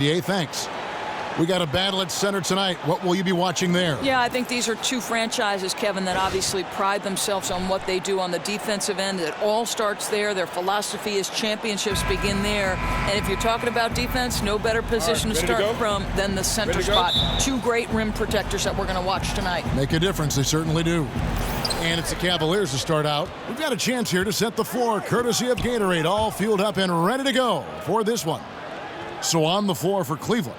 NBA, thanks. We got a battle at center tonight. What will you be watching there? Yeah, I think these are two franchises, Kevin, that obviously pride themselves on what they do on the defensive end. It all starts there. Their philosophy is championships begin there. And if you're talking about defense, no better position to start from than the center spot. Two great rim protectors that we're going to watch tonight. Make a difference. They certainly do. And it's the Cavaliers to start out. We've got a chance here to set the floor, courtesy of Gatorade, all fueled up and ready to go for this one. So on the floor for Cleveland,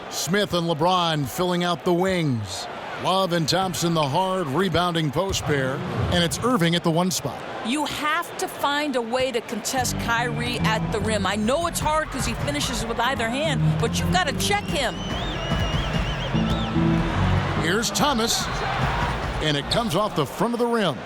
Smith and LeBron filling out the wings. Love and Thompson, the hard rebounding post pair. And it's Irving at the one spot. You have to find a way to contest Kyrie at the rim. I know it's hard because he finishes with either hand, but you've got to check him. Here's Thomas. And it comes off the front of the rim.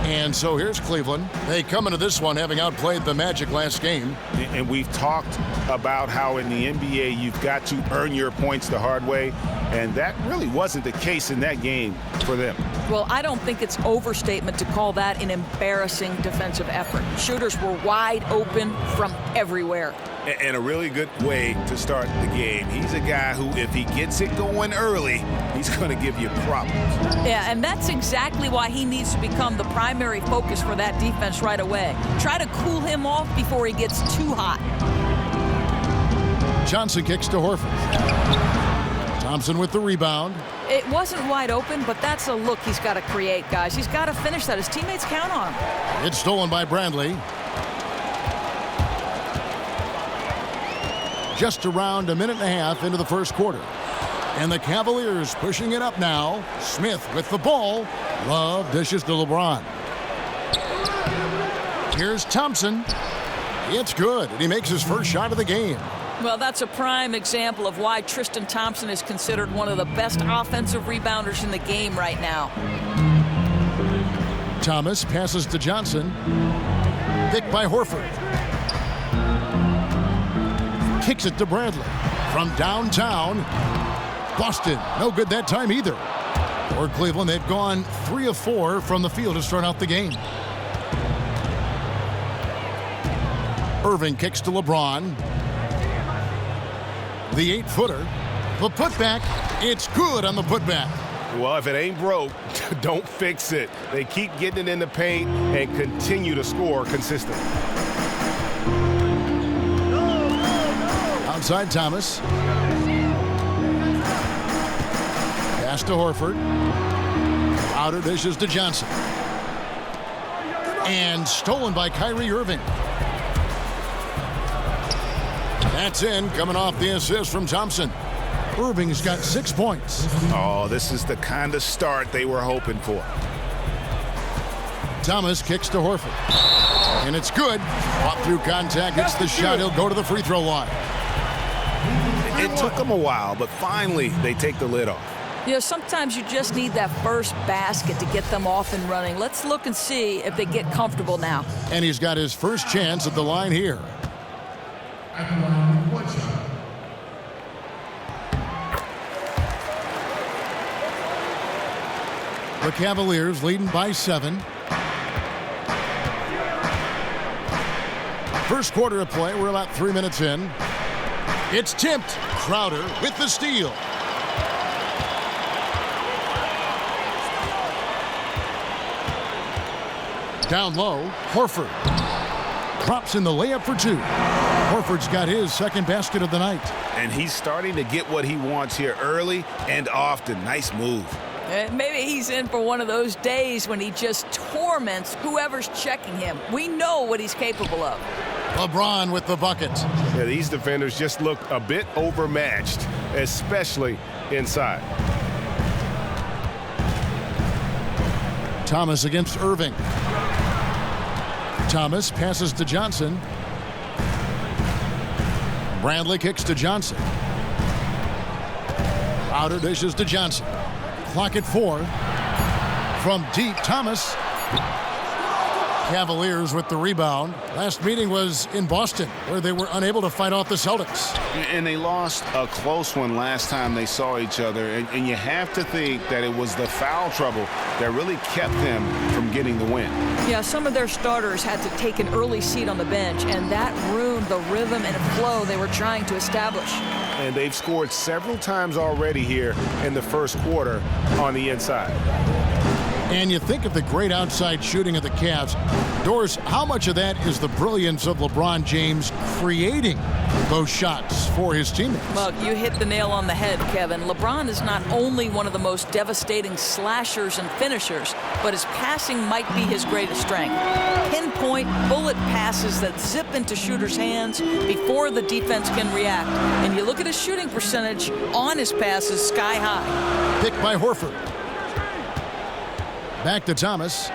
And so here's Cleveland. They come into this one having outplayed the Magic last game. And we've talked about how in the NBA you've got to earn your points the hard way. And that really wasn't the case in that game for them. Well, I don't think it's overstatement to call that an embarrassing defensive effort. Shooters were wide open from everywhere. And a really good way to start the game. He's a guy who, if he gets it going early, he's going to give you problems. Yeah, and that's exactly why he needs to become the primary focus for that defense right away. Try to cool him off before he gets too hot. Johnson kicks to Horford. Thompson with the rebound. It wasn't wide open, but that's a look he's got to create, guys. He's got to finish that. His teammates count on him. It's stolen by Bradley. Just around a minute and a half into the first quarter. And the Cavaliers pushing it up now. Smith with the ball. Love dishes to LeBron. Here's Thompson. It's good, and he makes his first shot of the game. Well, that's a prime example of why Tristan Thompson is considered one of the best offensive rebounders in the game right now. Thomas passes to Johnson. Picked by Horford. Kicks it to Bradley. From downtown. Boston, no good that time either. For Cleveland, they've gone 3 of 4 from the field to start out the game. Irving kicks to LeBron. The 8-footer. The putback. It's good on the putback. Well, if it ain't broke, don't fix it. They keep getting it in the paint and continue to score consistently. Outside Thomas. Pass to Horford. Outer dishes to Johnson. And stolen by Kyrie Irving. That's in, coming off the assist from Thompson. Irving's got 6 points. Oh, this is the kind of start they were hoping for. Thomas kicks to Horford. And it's good. Off through contact, gets the shot. He'll go to the free throw line. It took them a while, but finally they take the lid off. You know, sometimes you just need that first basket to get them off and running. Let's look and see if they get comfortable now. And he's got his first chance at the line here. The Cavaliers leading by 7. First quarter of play, we're about 3 minutes in. It's tipped. Crowder with the steal. Down low, Horford. Drops in the layup for 2. Horford's got his second basket of the night. And he's starting to get what he wants here early and often. Nice move. Maybe he's in for one of those days when he just torments whoever's checking him. We know what he's capable of. LeBron with the bucket. Yeah, these defenders just look a bit overmatched, especially inside. Thomas against Irving. Thomas passes to Johnson. Bradley kicks to Johnson. Outer dishes to Johnson. Clock at 4. From deep, Thomas. Cavaliers with the rebound. Last meeting was in Boston, where they were unable to fight off the Celtics. And they lost a close one last time they saw each other. And you have to think that it was the foul trouble that really kept them from getting the win. Yeah, some of their starters had to take an early seat on the bench, and that ruined the rhythm and flow they were trying to establish. And they've scored several times already here in the first quarter on the inside. And you think of the great outside shooting of the Cavs. Doris, how much of that is the brilliance of LeBron James creating those shots for his teammates? Well, you hit the nail on the head, Kevin. LeBron is not only one of the most devastating slashers and finishers, but his passing might be his greatest strength. Pinpoint bullet passes that zip into shooters' hands before the defense can react. And you look at his shooting percentage on his passes, sky high. Picked by Horford. Back to Thomas.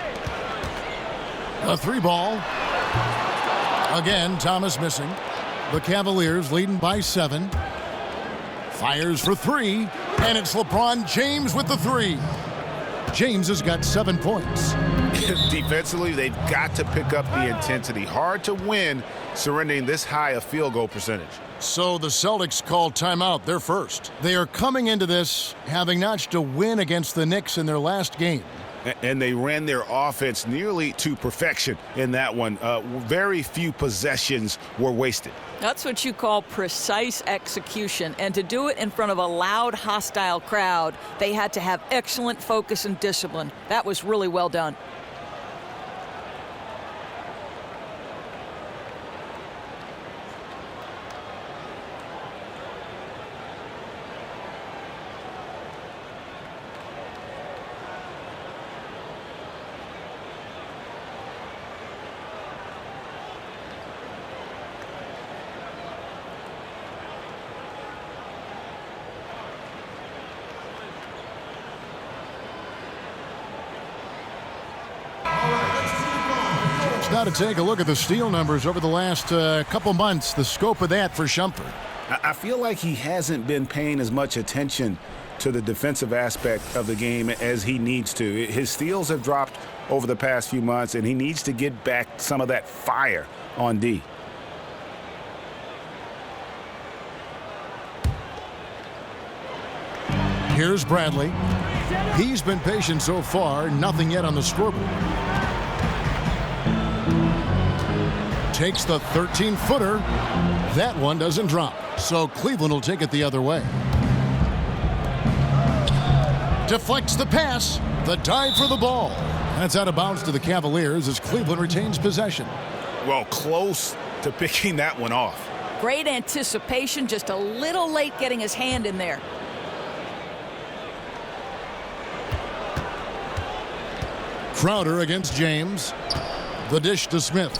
A three ball. Again, Thomas missing. The Cavaliers leading by 7. Fires for 3. And it's LeBron James with the 3. James has got 7 points. Defensively, they've got to pick up the intensity. Hard to win surrendering this high a field goal percentage. So the Celtics called timeout. They're first. They are coming into this having notched a win against the Knicks in their last game. And they ran their offense nearly to perfection in that one. Very few possessions were wasted. That's what you call precise execution. And to do it in front of a loud, hostile crowd, they had to have excellent focus and discipline. That was really well done. Now to take a look at the steal numbers over the last couple months, the scope of that for Shumpert. I feel like he hasn't been paying as much attention to the defensive aspect of the game as he needs to. His steals have dropped over the past few months, and he needs to get back some of that fire on D. Here's Bradley. He's been patient so far, nothing yet on the scoreboard. Takes the 13-footer. That one doesn't drop. So Cleveland will take it the other way. Deflects the pass. The dive for the ball. That's out of bounds to the Cavaliers as Cleveland retains possession. Well, close to picking that one off. Great anticipation, just a little late getting his hand in there. Crowder against James. The dish to Smith.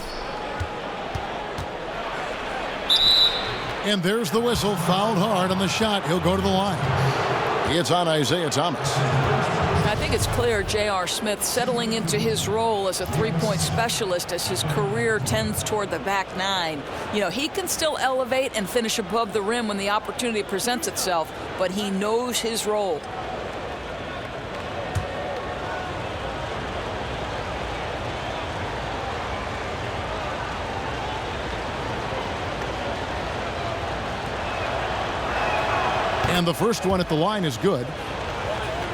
And there's the whistle. Fouled hard on the shot. He'll go to the line. It's on Isaiah Thomas. I think it's clear J.R. Smith settling into his role as a three-point specialist as his career tends toward the back 9. You know, he can still elevate and finish above the rim when the opportunity presents itself, but he knows his role. And the first one at the line is good.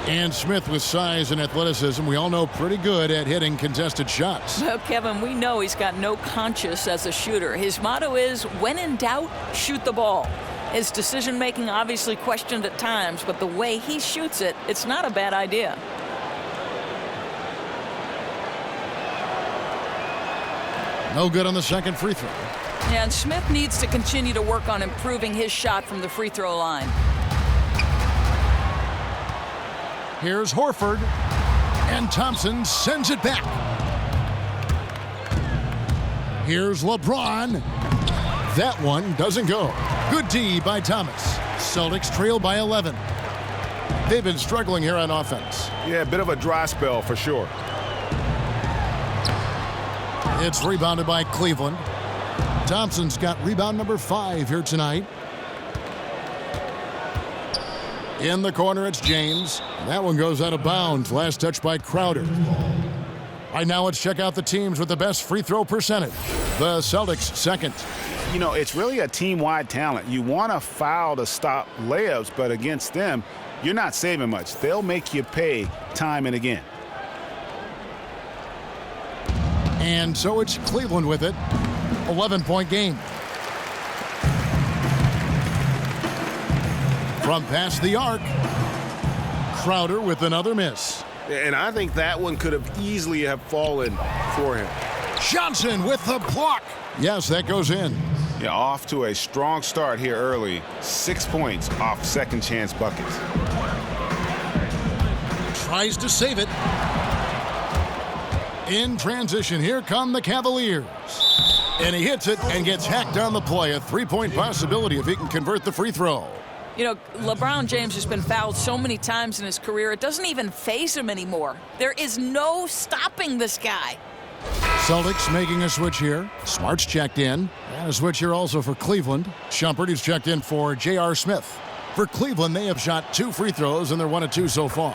And Smith with size and athleticism, we all know pretty good at hitting contested shots. Well, Kevin, we know he's got no conscience as a shooter. His motto is, when in doubt, shoot the ball. His decision-making obviously questioned at times, but the way he shoots it, it's not a bad idea. No good on the second free throw. And Smith needs to continue to work on improving his shot from the free throw line. Here's Horford, and Thompson sends it back. Here's LeBron. That one doesn't go. Good D by Thomas. Celtics trail by 11. They've been struggling here on offense. Yeah, a bit of a dry spell for sure. It's rebounded by Cleveland. Thompson's got rebound number 5 here tonight. In the corner, it's James. That one goes out of bounds. Last touch by Crowder. Right now, let's check out the teams with the best free throw percentage. The Celtics second. You know, it's really a team-wide talent. You want to foul to stop layups, but against them, you're not saving much. They'll make you pay time and again. And so it's Cleveland with it. 11-point game. From past the arc, Crowder with another miss. And I think that one could have easily have fallen for him. Johnson with the block. Yes, that goes in. Yeah, off to a strong start here early. 6 points off second chance buckets. Tries to save it. In transition, here come the Cavaliers. And he hits it and gets hacked on the play. A three-point possibility if he can convert the free throw. You know, LeBron James has been fouled so many times in his career, it doesn't even faze him anymore. There is no stopping this guy. Celtics making a switch here. Smart's checked in. And a switch here also for Cleveland. Shumpert, who's checked in for J.R. Smith. For Cleveland, they have shot 2 free throws, and they're 1 of 2 so far.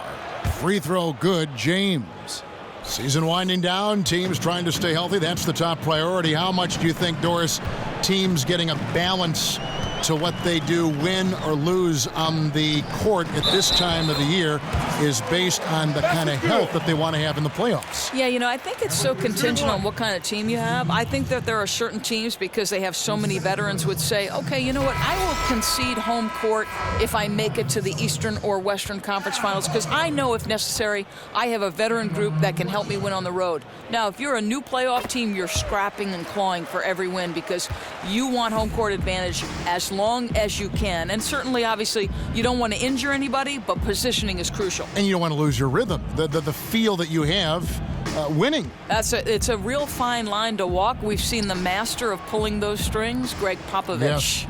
Free throw good, James. Season winding down, teams trying to stay healthy. That's the top priority. How much do you think, Doris, teams getting a balance to what they do, win or lose on the court at this time of the year, is based on the kind of health that they want to have in the playoffs? Yeah, you know, I think it's so contingent on what kind of team you have. I think that there are certain teams, because they have so many veterans, would say, okay, you know what, I will concede home court if I make it to the Eastern or Western Conference Finals, because I know if necessary, I have a veteran group that can help me win on the road. Now, if you're a new playoff team, you're scrapping and clawing for every win because you want home court advantage as long as you can. And certainly, obviously, you don't want to injure anybody, but positioning is crucial. And you don't want to lose your rhythm, the feel that you have winning. It's a real fine line to walk. We've seen the master of pulling those strings, Greg Popovich. Yes.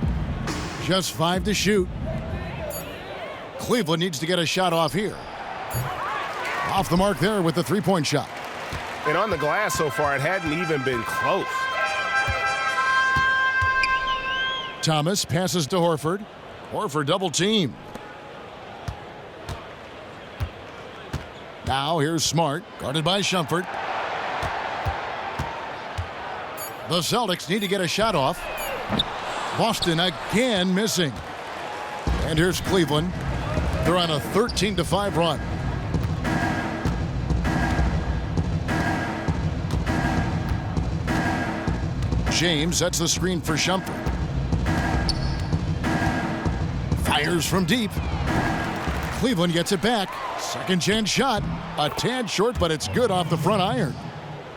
Just 5 to shoot. Cleveland needs to get a shot off here. Off the mark there with the three-point shot. And on the glass so far, it hadn't even been close. Thomas passes to Horford. Horford double team. Now here's Smart, guarded by Shumpert. The Celtics need to get a shot off. Boston again missing. And here's Cleveland. They're on a 13-5 run. James sets the screen for Shumpert. Fires from deep. Cleveland gets it back. Second chance shot. A tad short, but it's good off the front iron.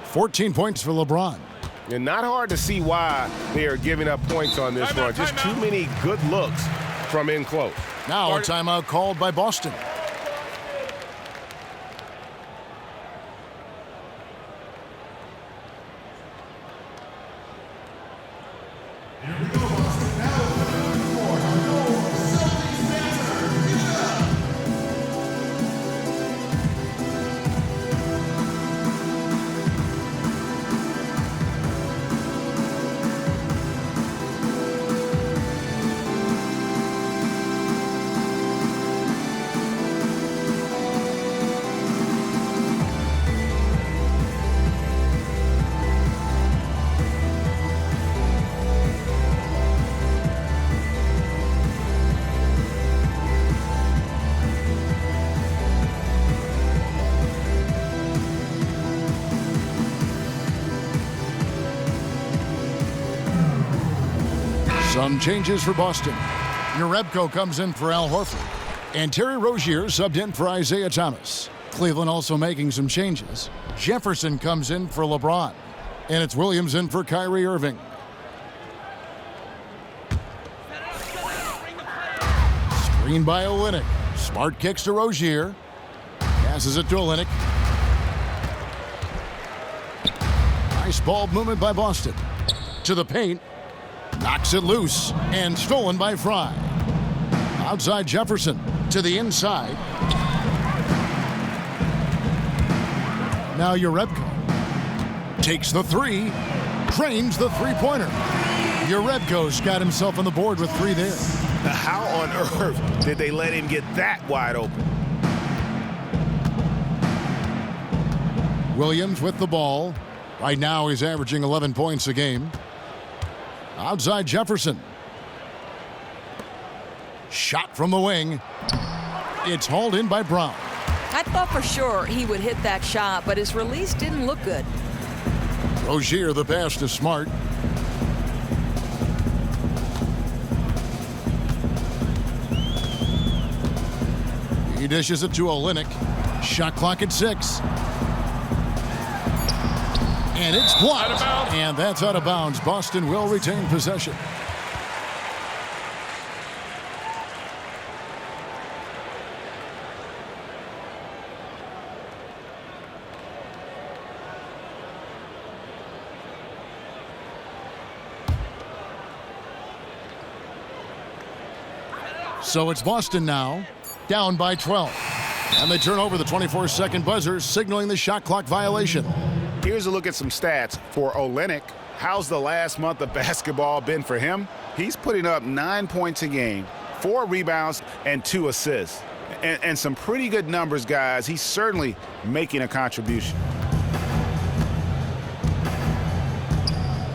14 points for LeBron. And not hard to see why they are giving up points on this run. Just too many good looks from in close. Now a timeout called by Boston. Some changes for Boston. Jerebko comes in for Al Horford. And Terry Rozier subbed in for Isaiah Thomas. Cleveland also making some changes. Jefferson comes in for LeBron. And it's Williams in for Kyrie Irving. Screen by Olynyk. Smart kicks to Rozier. Passes it to Olynyk. Nice ball movement by Boston. To the paint. Knocks it loose and stolen by Fry. Outside Jefferson to the inside. Now Jerebko takes the three, drains the three-pointer. Jerebko's got himself on the board with 3 there. How on earth did they let him get that wide open? Williams with the ball. Right now he's averaging 11 points a game. Outside Jefferson. Shot from the wing. It's hauled in by Brown. I thought for sure he would hit that shot, but his release didn't look good. Rozier the pass to Smart. He dishes it to Olynyk. Shot clock at 6. And it's blocked. And that's out of bounds. Boston will retain possession. So it's Boston now, down by 12. And they turn over the 24-second buzzer, signaling the shot clock violation. Here's a look at some stats for Olynyk. How's the last month of basketball been for him? He's putting up 9 points a game, 4 rebounds, and 2 assists. And some pretty good numbers, guys. He's certainly making a contribution.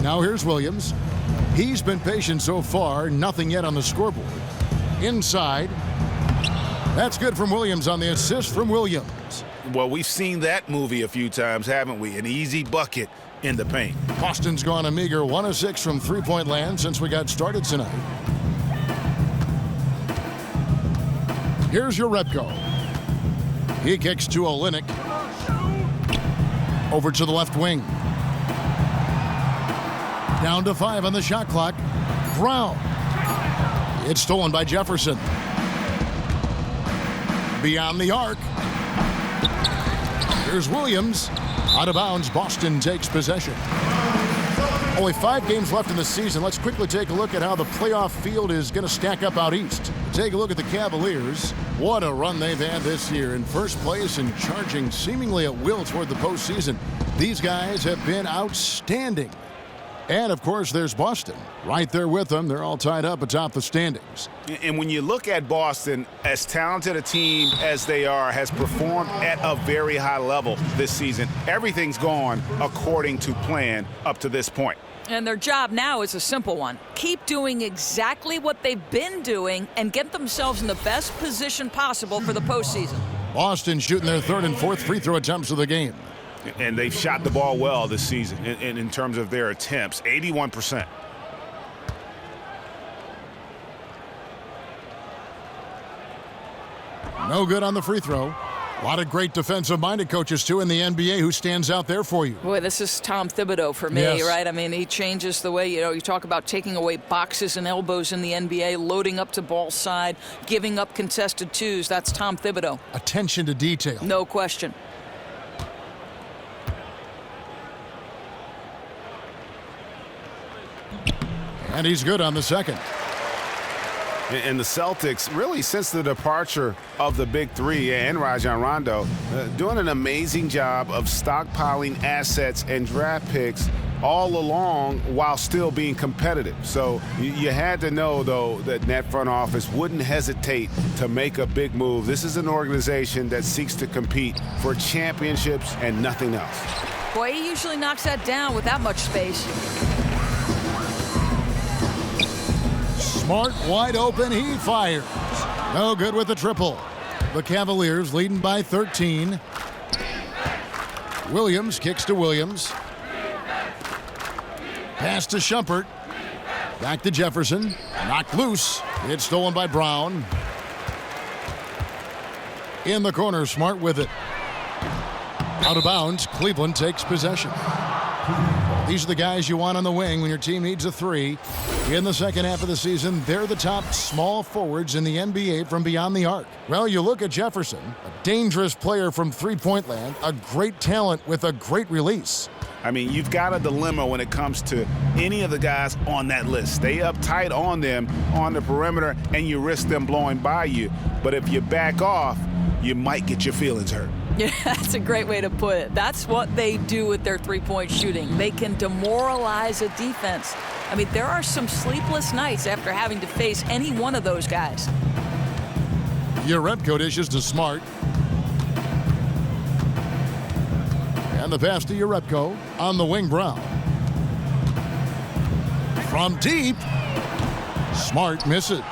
Now here's Williams. He's been patient so far, nothing yet on the scoreboard. Inside. That's good from Williams on the assist from Williams. Well, we've seen that movie a few times, haven't we? An easy bucket in the paint. Boston's gone a meager 1 of 6 from three-point land since we got started tonight. Here's your Repko. He kicks to Olynyk. Over to the left wing. Down to 5 on the shot clock. Brown. It's stolen by Jefferson. Beyond the arc. Here's Williams. Out of bounds, Boston takes possession. Only 5 games left in the season. Let's quickly take a look at how the playoff field is going to stack up out east. Take a look at the Cavaliers. What a run they've had this year. In first place and charging seemingly at will toward the postseason. These guys have been outstanding. And, of course, there's Boston. Right there with them. They're all tied up atop the standings. And when you look at Boston, as talented a team as they are, has performed at a very high level this season. Everything's gone according to plan up to this point. And their job now is a simple one. Keep doing exactly what they've been doing and get themselves in the best position possible for the postseason. Boston shooting their 3rd and 4th free throw attempts of the game. And they've shot the ball well this season in terms of their attempts, 81%. No good on the free throw. A lot of great defensive-minded coaches, too, in the NBA. Who stands out there for you? Boy, this is Tom Thibodeau for me, yes. Right? I mean, he changes the way, you talk about taking away boxes and elbows in the NBA, loading up to ball side, giving up contested twos. That's Tom Thibodeau. Attention to detail. No question. And he's good on the second. And the Celtics, really since the departure of the big three and Rajon Rondo, doing an amazing job of stockpiling assets and draft picks all along while still being competitive. So you had to know, though, that that front office wouldn't hesitate to make a big move. This is an organization that seeks to compete for championships and nothing else. Boy, he usually knocks that down with that much space. Smart, wide open, he fires. No good with the triple. The Cavaliers leading by 13. Williams kicks to Williams. Pass to Shumpert. Back to Jefferson. Knocked loose. It's stolen by Brown. In the corner, Smart with it. Out of bounds, Cleveland takes possession. These are the guys you want on the wing when your team needs a 3. In the second half of the season, they're the top small forwards in the NBA from beyond the arc. Well, you look at Jefferson, a dangerous player from three-point land, a great talent with a great release. I mean, you've got a dilemma when it comes to any of the guys on that list. Stay up tight on them on the perimeter, and you risk them blowing by you. But if you back off, you might get your feelings hurt. Yeah, that's a great way to put it. That's what they do with their three-point shooting. They can demoralize a defense. I mean, there are some sleepless nights after having to face any one of those guys. Your Repko dishes to Smart. And the pass to Urepko on the wing. Brown. From deep. Smart misses.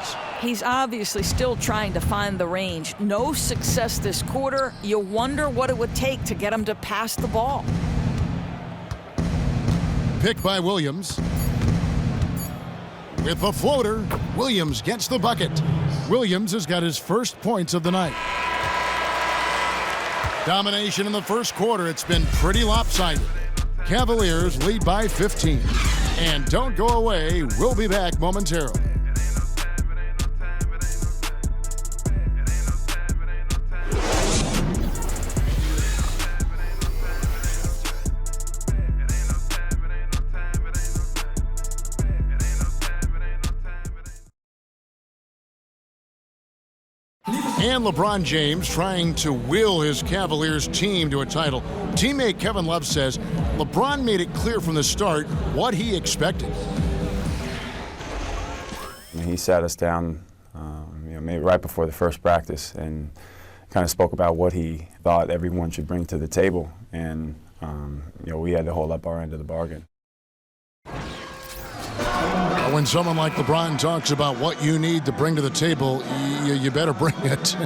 He's obviously still trying to find the range. No success this quarter. You wonder what it would take to get him to pass the ball. Picked by Williams. With the floater, Williams gets the bucket. Williams has got his first points of the night. Domination in the first quarter. It's been pretty lopsided. Cavaliers lead by 15. And don't go away. We'll be back momentarily. And LeBron James trying to will his Cavaliers team to a title. Teammate Kevin Love says LeBron made it clear from the start what he expected. He sat us down maybe right before the first practice and kind of spoke about what he thought everyone should bring to the table. And we had to hold up our end of the bargain. When someone like LeBron talks about what you need to bring to the table, you better bring it.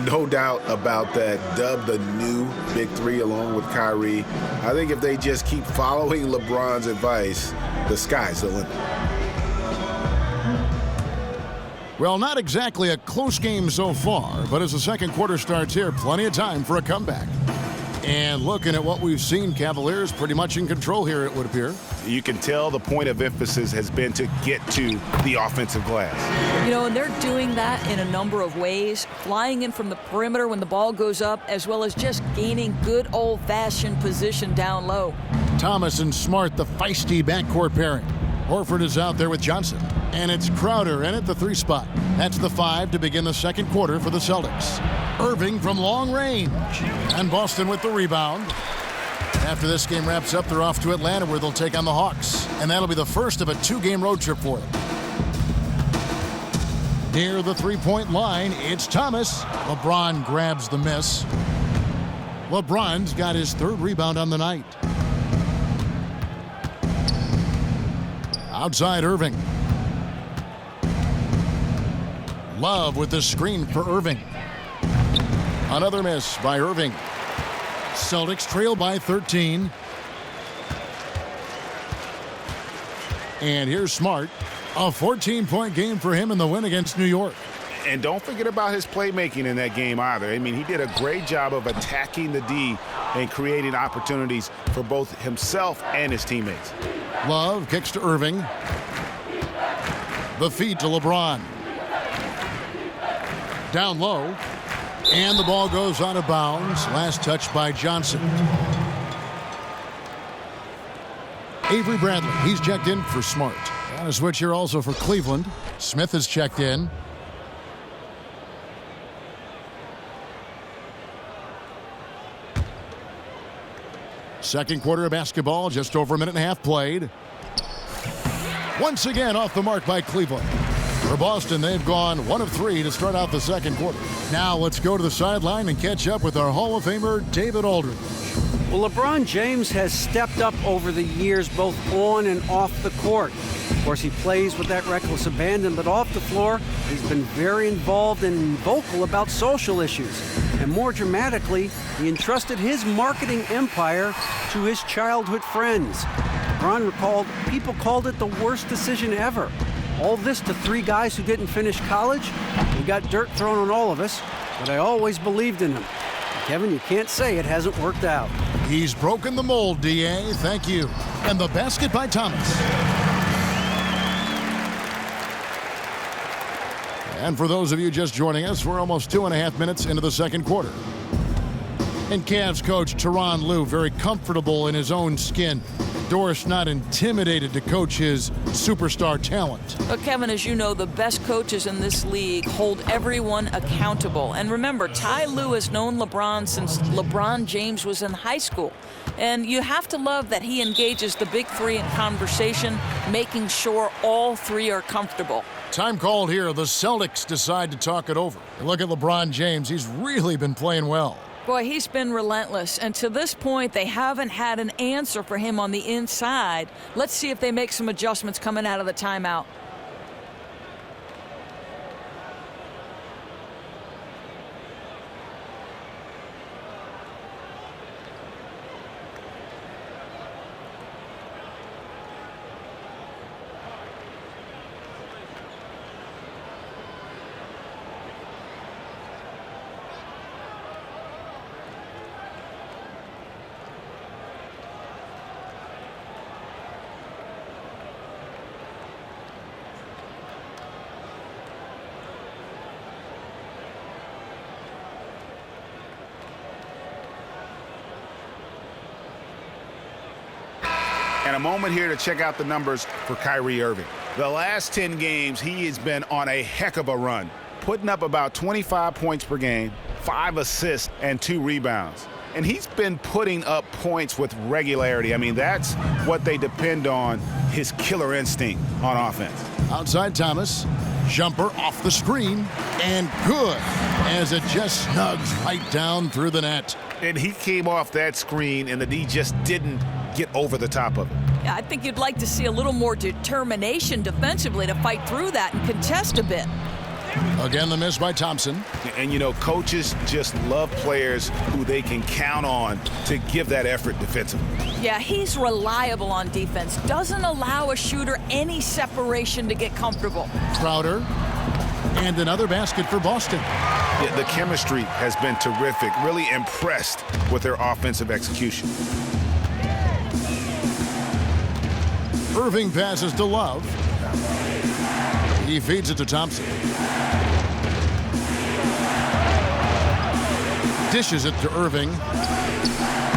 No doubt about that. Dubbed the new Big Three along with Kyrie. I think if they just keep following LeBron's advice, the sky's the limit. Well, not exactly a close game so far, but as the second quarter starts here, plenty of time for a comeback. And looking at what we've seen, Cavaliers pretty much in control here, it would appear. You can tell the point of emphasis has been to get to the offensive glass. And they're doing that in a number of ways. Flying in from the perimeter when the ball goes up, as well as just gaining good old-fashioned position down low. Thomas and Smart, the feisty backcourt pairing. Horford is out there with Johnson. And it's Crowder in at the 3 spot. That's the 5 to begin the second quarter for the Celtics. Irving from long range. And Boston with the rebound. After this game wraps up, they're off to Atlanta where they'll take on the Hawks. And that'll be the first of a 2-game road trip for them. Near the 3-point line, it's Thomas. LeBron grabs the miss. LeBron's got his 3rd rebound on the night. Outside Irving. Love with the screen for Irving. Another miss by Irving. Celtics trail by 13. And here's Smart. A 14-point game for him in the win against New York. And don't forget about his playmaking in that game either. I mean, he did a great job of attacking the D and creating opportunities for both himself and his teammates. Love kicks to Irving. The feed to LeBron. Down low. And the ball goes out of bounds. Last touch by Johnson. Avery Bradley, he's checked in for Smart. On a switch here also for Cleveland. Smith has checked in. Second quarter of basketball, just over a minute and a half played. Once again off the mark by Cleveland. For Boston, they've gone 1 of 3 to start out the second quarter. Now let's go to the sideline and catch up with our Hall of Famer, David Aldridge. Well, LeBron James has stepped up over the years, both on and off the court. Of course, he plays with that reckless abandon, but off the floor, he's been very involved and vocal about social issues. And more dramatically, he entrusted his marketing empire to his childhood friends. LeBron recalled, people called it the worst decision ever. All this to 3 guys who didn't finish college. We got dirt thrown on all of us, but I always believed in them. Kevin, you can't say it hasn't worked out. He's broken the mold, D.A. Thank you. And the basket by Thomas. And for those of you just joining us, we're almost 2.5 minutes into the second quarter. And Cavs coach Tyronn Lue very comfortable in his own skin. Doris not intimidated to coach his superstar talent. But Kevin, as you know, the best coaches in this league hold everyone accountable. And remember, Ty Lue has known LeBron since LeBron James was in high school. And you have to love that he engages the big 3 in conversation, making sure all 3 are comfortable. Time called here. The Celtics decide to talk it over. And look at LeBron James. He's really been playing well. Boy, he's been relentless, and to this point, they haven't had an answer for him on the inside. Let's see if they make some adjustments coming out of the timeout. And a moment here to check out the numbers for Kyrie Irving. The last 10 games, he has been on a heck of a run, putting up about 25 points per game, 5 assists, and 2 rebounds. And he's been putting up points with regularity. I mean, that's what they depend on, his killer instinct on offense. Outside Thomas. Jumper off the screen. And good, as it just snugs right down through the net. And he came off that screen, and the D just didn't get over the top of it. Yeah, I think you'd like to see a little more determination defensively to fight through that and contest a bit. Again, the miss by Thompson. And, you know, coaches just love players who they can count on to give that effort defensively. Yeah, he's reliable on defense. Doesn't allow a shooter any separation to get comfortable. Crowder. And another basket for Boston. Yeah, the chemistry has been terrific. Really impressed with their offensive execution. Irving passes to Love. He feeds it to Thompson. Dishes it to Irving.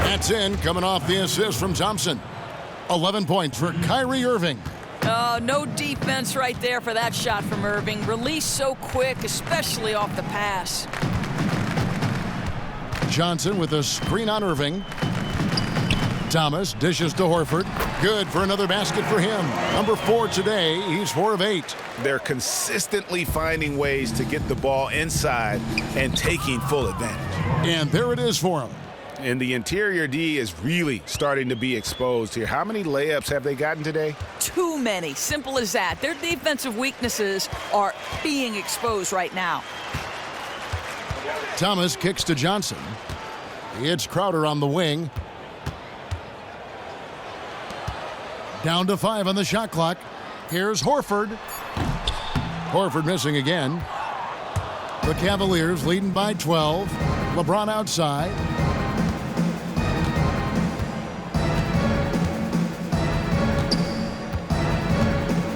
That's in, coming off the assist from Thompson. 11 points for Kyrie Irving. Oh, no defense right there for that shot from Irving. Released so quick, especially off the pass. Johnson with a screen on Irving. Thomas dishes to Horford. Good for another basket for him. Number 4 today. He's 4 of 8. They're consistently finding ways to get the ball inside and taking full advantage. And there it is for him. And the interior D is really starting to be exposed here. How many layups have they gotten today? Too many. Simple as that. Their defensive weaknesses are being exposed right now. Thomas kicks to Johnson. It's Crowder on the wing. Down to 5 on the shot clock. Here's Horford. Horford missing again. The Cavaliers leading by 12. LeBron outside.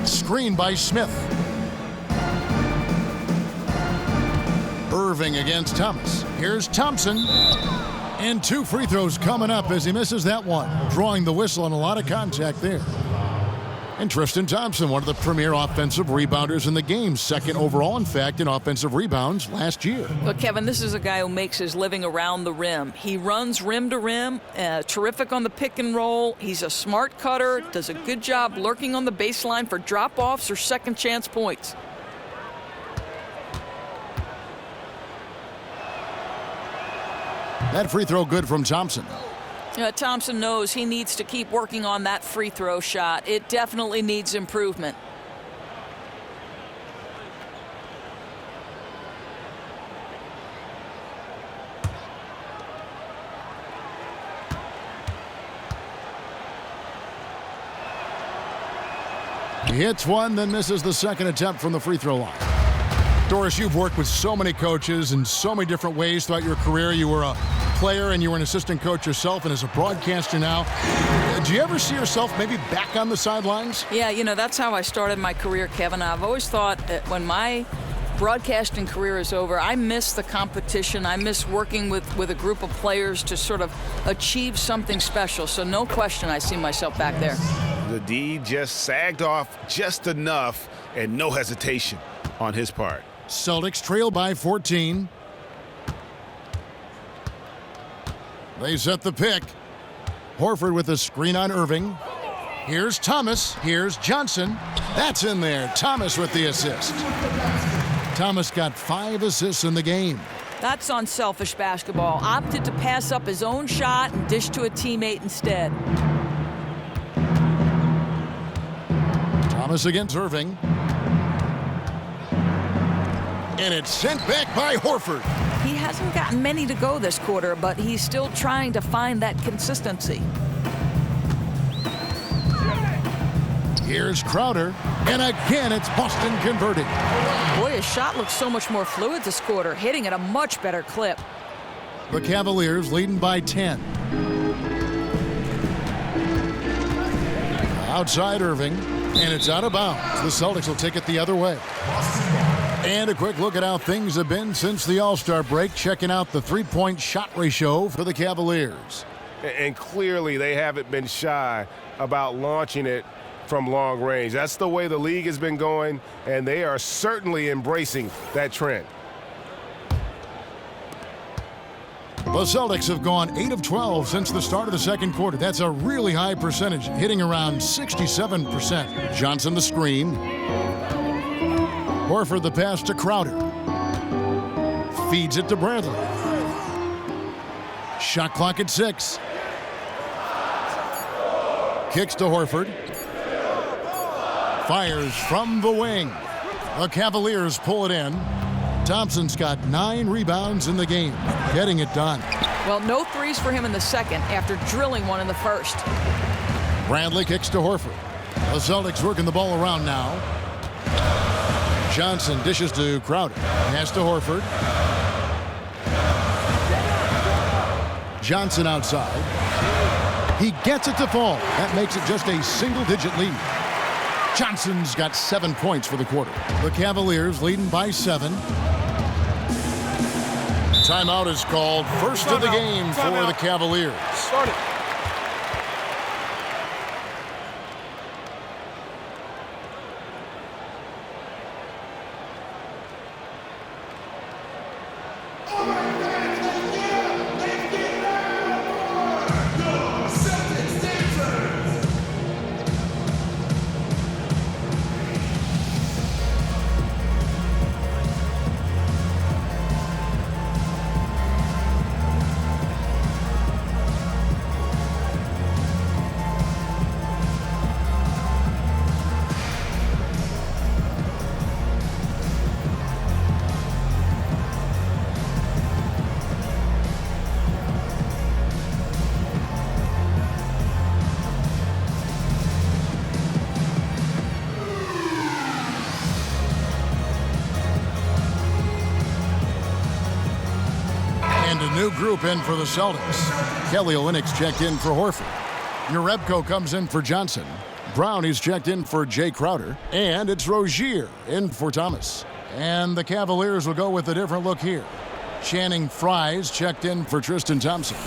Screen by Smith. Irving against Thomas. Here's Thompson. And 2 free throws coming up as he misses that one. Drawing the whistle and a lot of contact there. And Tristan Thompson, one of the premier offensive rebounders in the game. 2nd overall, in fact, in offensive rebounds last year. Look, Kevin, this is a guy who makes his living around the rim. He runs rim to rim, terrific on the pick and roll. He's a smart cutter, does a good job lurking on the baseline for drop-offs or second chance points. That free throw good from Thompson. Thompson knows he needs to keep working on that free throw shot. It definitely needs improvement. He hits one, then misses the second attempt from the free throw line. Doris, you've worked with so many coaches in so many different ways throughout your career. You were a player and you were an assistant coach yourself, and as a broadcaster now. Do you ever see yourself maybe back on the sidelines? Yeah, you know, that's how I started my career, Kevin. I've always thought that when my broadcasting career is over, I miss the competition. I miss working with a group of players to sort of achieve something special. So no question I see myself back there. The D just sagged off just enough and no hesitation on his part. Celtics trail by 14. They set the pick. Horford with a screen on Irving. Here's Thomas. Here's Johnson. That's in there. Thomas with the assist. Thomas got 5 assists in the game. That's unselfish basketball. Opted to pass up his own shot and dish to a teammate instead. Thomas against Irving. And it's sent back by Horford. He hasn't gotten many to go this quarter, but he's still trying to find that consistency. Here's Crowder, and again it's Boston converting. Boy, his shot looks so much more fluid this quarter, hitting at a much better clip. The Cavaliers leading by 10. Outside Irving, and it's out of bounds. The Celtics will take it the other way. And a quick look at how things have been since the All-Star break, checking out the three-point shot ratio for the Cavaliers. And clearly they haven't been shy about launching it from long range. That's the way the league has been going, and they are certainly embracing that trend. The Celtics have gone 8 of 12 since the start of the second quarter. That's a really high percentage, hitting around 67%. Johnson the screen. Horford the pass to Crowder. Feeds it to Bradley. Shot clock at 6. Kicks to Horford. Fires from the wing. The Cavaliers pull it in. Thompson's got 9 rebounds in the game, getting it done. Well, no threes for him in the second after drilling one in the first. Bradley kicks to Horford. The Celtics working the ball around now. Johnson dishes to Crowder. Pass to Horford. Johnson outside. He gets it to fall. That makes it just a single-digit lead. Johnson's got 7 points for the quarter. The Cavaliers leading by 7. Timeout is called. First of the game for the Cavaliers. Start it. New group in for the Celtics. Kelly Olynyk's checked in for Horford. Jerebko comes in for Johnson. Brownie's checked in for Jay Crowder. And it's Rozier in for Thomas. And the Cavaliers will go with a different look here. Channing Frye's checked in for Tristan Thompson.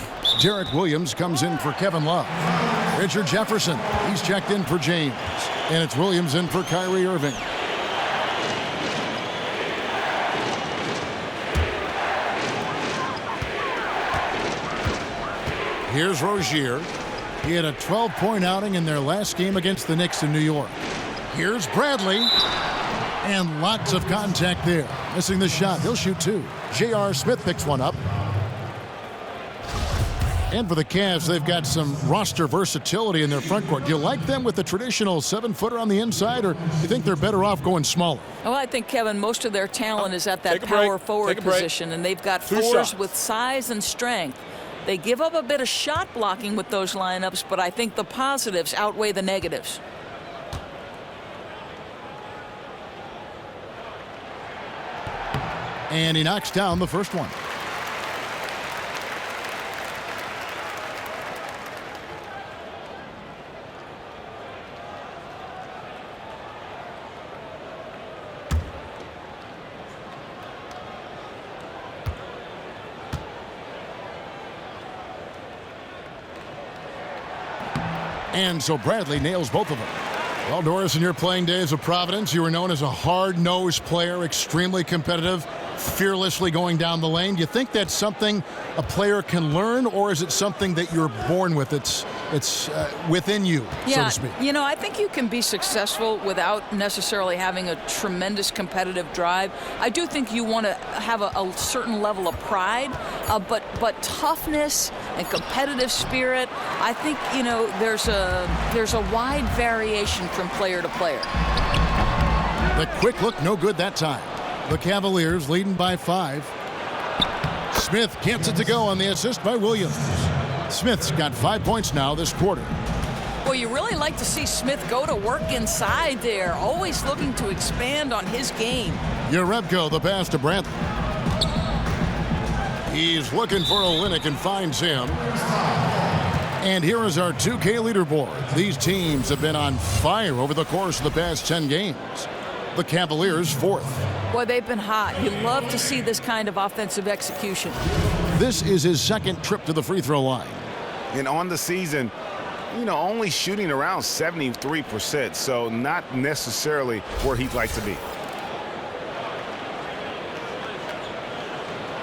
Derek Williams comes in for Kevin Love. Richard Jefferson, he's checked in for James. And it's Williams in for Kyrie Irving. Here's Rozier. He had a 12-point outing in their last game against the Knicks in New York. Here's Bradley. And lots of contact there. Missing the shot. He'll shoot 2. J.R. Smith picks one up. And for the Cavs, they've got some roster versatility in their front court. Do you like them with the traditional 7-footer on the inside, or do you think they're better off going smaller? Well, I think, Kevin, most of their talent is at that power forward position, and they've got fours with size and strength. They give up a bit of shot blocking with those lineups, but I think the positives outweigh the negatives. And he knocks down the first one. And so Bradley nails both of them. Well, Doris, in your playing days of Providence, you were known as a hard-nosed player, extremely competitive, fearlessly going down the lane. Do you think that's something a player can learn, or is it something that you're born with? It's It's within you, so to speak. You know, I think you can be successful without necessarily having a tremendous competitive drive. I do think you want to have a certain level of pride, but toughness and competitive spirit, I think, you know, there's a wide variation from player to player. The quick look, no good that time. The Cavaliers leading by 5. Smith gets it to go on the assist by Williams. Smith's got 5 points now this quarter. Well, you really like to see Smith go to work inside there, always looking to expand on his game. Yarebko, the pass to Brantley. He's looking for Olynyk and finds him. And here is our 2K leaderboard. These teams have been on fire over the course of the past 10 games. The Cavaliers 4th. Boy, they've been hot. You love to see this kind of offensive execution. This is his second trip to the free throw line. And on the season, you know, only shooting around 73%, so not necessarily where he'd like to be.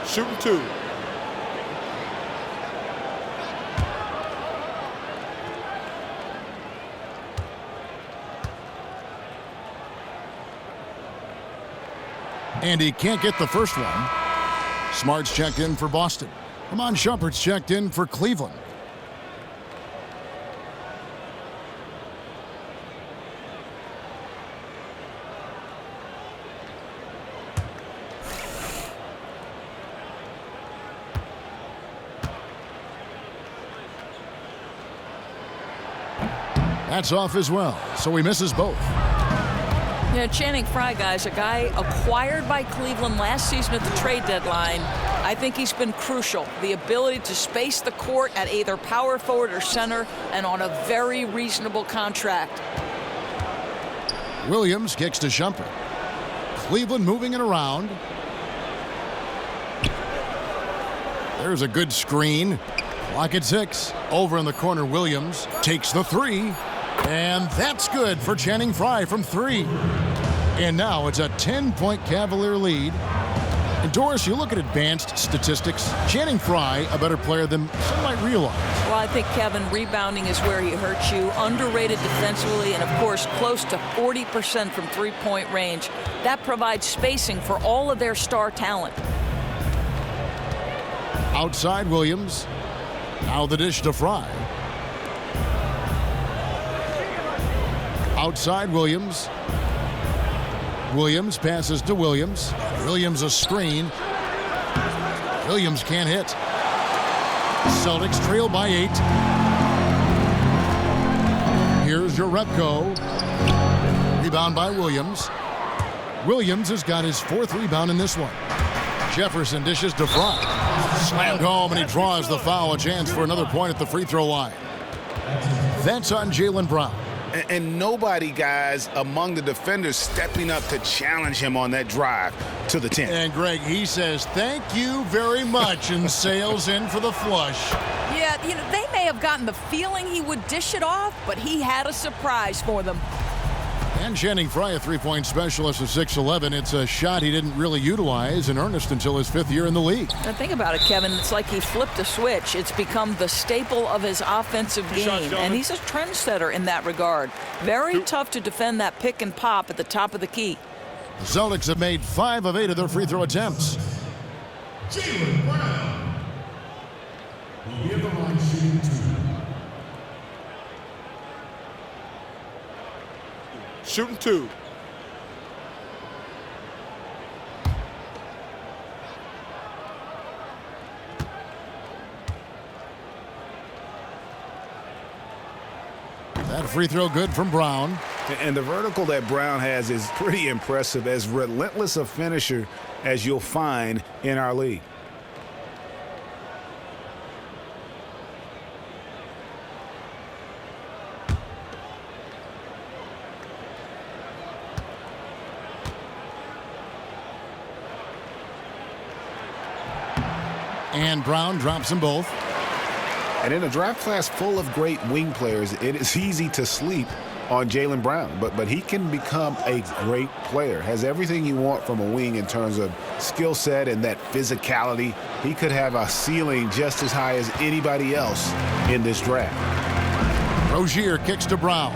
Shooting 2. And he can't get the first one. Smart's checked in for Boston. Iman Shumpert's checked in for Cleveland. That's off as well, so he misses both. Yeah, Channing Frye, guys, a guy acquired by Cleveland last season at the trade deadline. I think he's been crucial. The ability to space the court at either power forward or center, and on a very reasonable contract. Williams kicks to Shumpert. Cleveland moving it around. There's a good screen. Clock at 6. Over in the corner, Williams takes the 3. And that's good for Channing Frye from 3. And now it's a 10-point Cavalier lead. And Doris, you look at advanced statistics, Channing Frye, a better player than some might realize. Well, I think, Kevin, rebounding is where he hurts you. Underrated defensively, and of course, close to 40% from three-point range. That provides spacing for all of their star talent. Outside Williams. Now the dish to Frye. Outside Williams. Williams passes to Williams. Williams a screen. Williams can't hit. Celtics trail by 8. Here's Yarebko. Rebound by Williams. Williams has got his 4th rebound in this one. Jefferson dishes to Frye. Slammed home, and he draws the foul. A chance for another point at the free throw line. That's on Jaylen Brown. And nobody, guys, among the defenders stepping up to challenge him on that drive to the 10. And Greg, he says, thank you very much, and sails in for the flush. Yeah, you know, they may have gotten the feeling he would dish it off, but he had a surprise for them. And Channing Frye, a three-point specialist of 6'11". It's a shot he didn't really utilize in earnest until his 5th year in the league. And think about it, Kevin. It's like he flipped a switch. It's become the staple of his offensive game, and he's a trendsetter in that regard. Very tough to defend that pick and pop at the top of the key. The Celtics have made 5 of 8 of their free throw attempts. Jaylen Brown will be at the line shooting 2. Shooting 2. That free throw good from Brown. And the vertical that Brown has is pretty impressive, as relentless a finisher as you'll find in our league. And Brown drops them both. And in a draft class full of great wing players, it is easy to sleep on Jaylen Brown, but he can become a great player. Has everything you want from a wing in terms of skill set and that physicality. He could have a ceiling just as high as anybody else in this draft. Rozier kicks to Brown.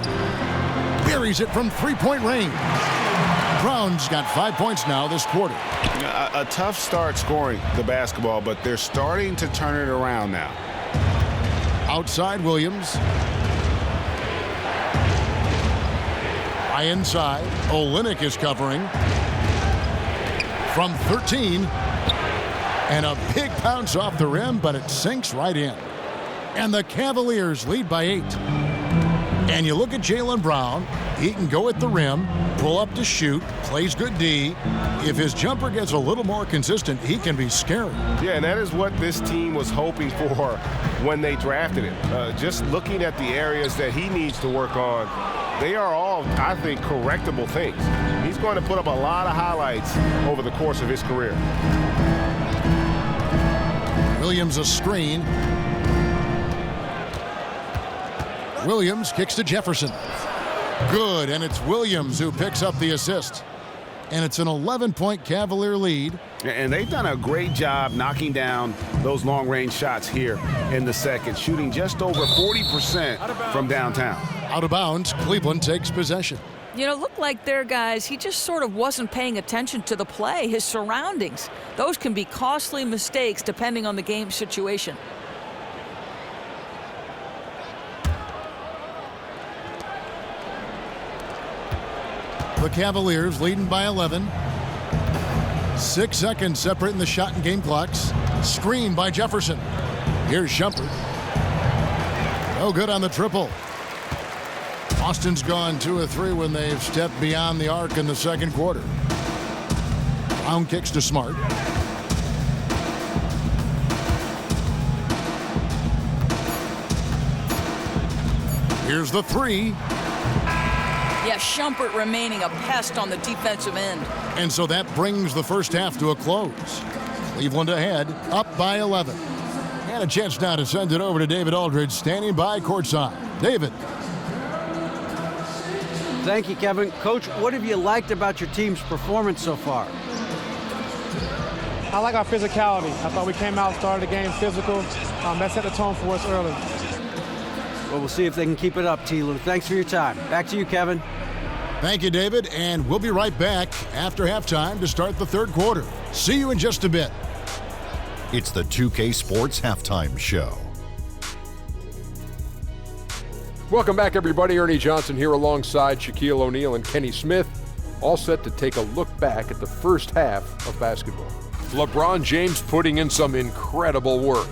Buries it from three-point range. Brown's got 5 points now this quarter. A tough start scoring the basketball, but they're starting to turn it around now. Outside Williams. High inside. Olynyk is covering. From 13. And a big bounce off the rim, but it sinks right in. And the Cavaliers lead by 8. And you look at Jaylen Brown. He can go at the rim, pull up to shoot, plays good D. If his jumper gets a little more consistent, he can be scary. Yeah, and that is what this team was hoping for when they drafted him. Just looking at the areas that he needs to work on, they are all, I think, correctable things. He's going to put up a lot of highlights over the course of his career. Williams a screen. Williams kicks to Jefferson. Good, and it's Williams who picks up the assist. And it's an 11-point Cavalier lead. And they've done a great job knocking down those long-range shots here in the second, shooting just over 40% from downtown. Out of bounds, Cleveland takes possession. You know, looked like there, guys, he just sort of wasn't paying attention to the play, his surroundings. Those can be costly mistakes depending on the game situation. The Cavaliers leading by 11. 6 seconds separating the shot and game clocks. Screen by Jefferson. Here's Shumpert. No good on the triple. Austin's gone 2 of 3 when they've stepped beyond the arc in the second quarter. Brown kicks to Smart. Here's the 3. Yeah, Shumpert remaining a pest on the defensive end. And so that brings the first half to a close. Cleveland ahead, up by 11. And a chance now to send it over to David Aldridge, standing by courtside. David. Thank you, Kevin. Coach, what have you liked about your team's performance so far? I like our physicality. I thought we came out, started the game physical. That set the tone for us early. Well, we'll see if they can keep it up, T-Lou. Thanks for your time. Back to you, Kevin. Thank you, David, and we'll be right back after halftime to start the third quarter. See you in just a bit. It's the 2K Sports Halftime Show. Welcome back, everybody. Ernie Johnson here alongside Shaquille O'Neal and Kenny Smith, all set to take a look back at the first half of basketball. LeBron James putting in some incredible work.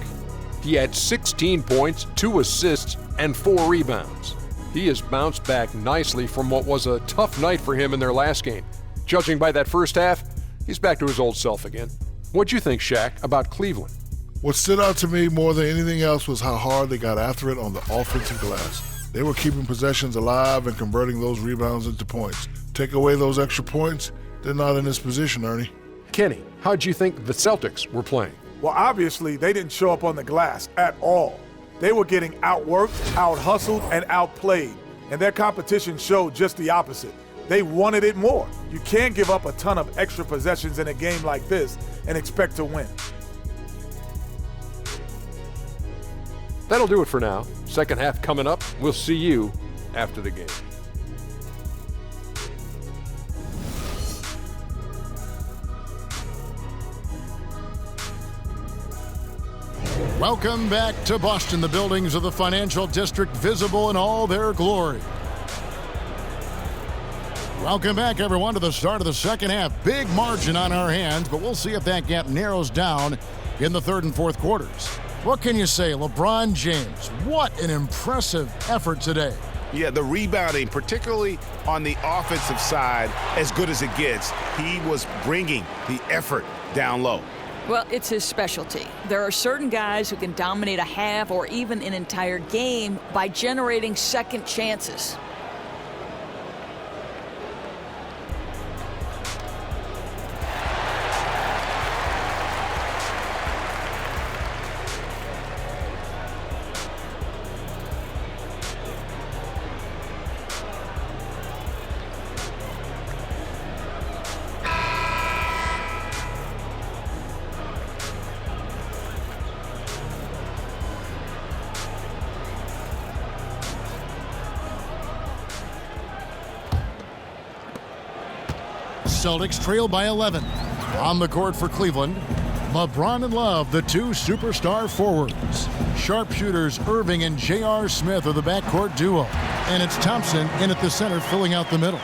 He had 16 points, 2 assists, and 4 rebounds. He has bounced back nicely from what was a tough night for him in their last game. Judging by that first half, he's back to his old self again. What'd you think, Shaq, about Cleveland? What stood out to me more than anything else was how hard they got after it on the offensive glass. They were keeping possessions alive and converting those rebounds into points. Take away those extra points, they're not in this position, Ernie. Kenny, how'd you think the Celtics were playing? Well, obviously, they didn't show up on the glass at all. They were getting outworked, out-hustled, and outplayed. And their competition showed just the opposite. They wanted it more. You can't give up a ton of extra possessions in a game like this and expect to win. That'll do it for now. Second half coming up. We'll see you after the game. Welcome back to Boston, the buildings of the financial district visible in all their glory. Welcome back, everyone, to the start of the second half. Big margin on our hands, but we'll see if that gap narrows down in the third and fourth quarters. What can you say? LeBron James, what an impressive effort today. Yeah, the rebounding, particularly on the offensive side, as good as it gets. He was bringing the effort down low. Well, it's his specialty. There are certain guys who can dominate a half or even an entire game by generating second chances. Celtics trail by 11. On the court for Cleveland, LeBron and Love, the two superstar forwards. Sharpshooters Irving and J.R. Smith are the backcourt duo. And it's Thompson in at the center filling out the middle.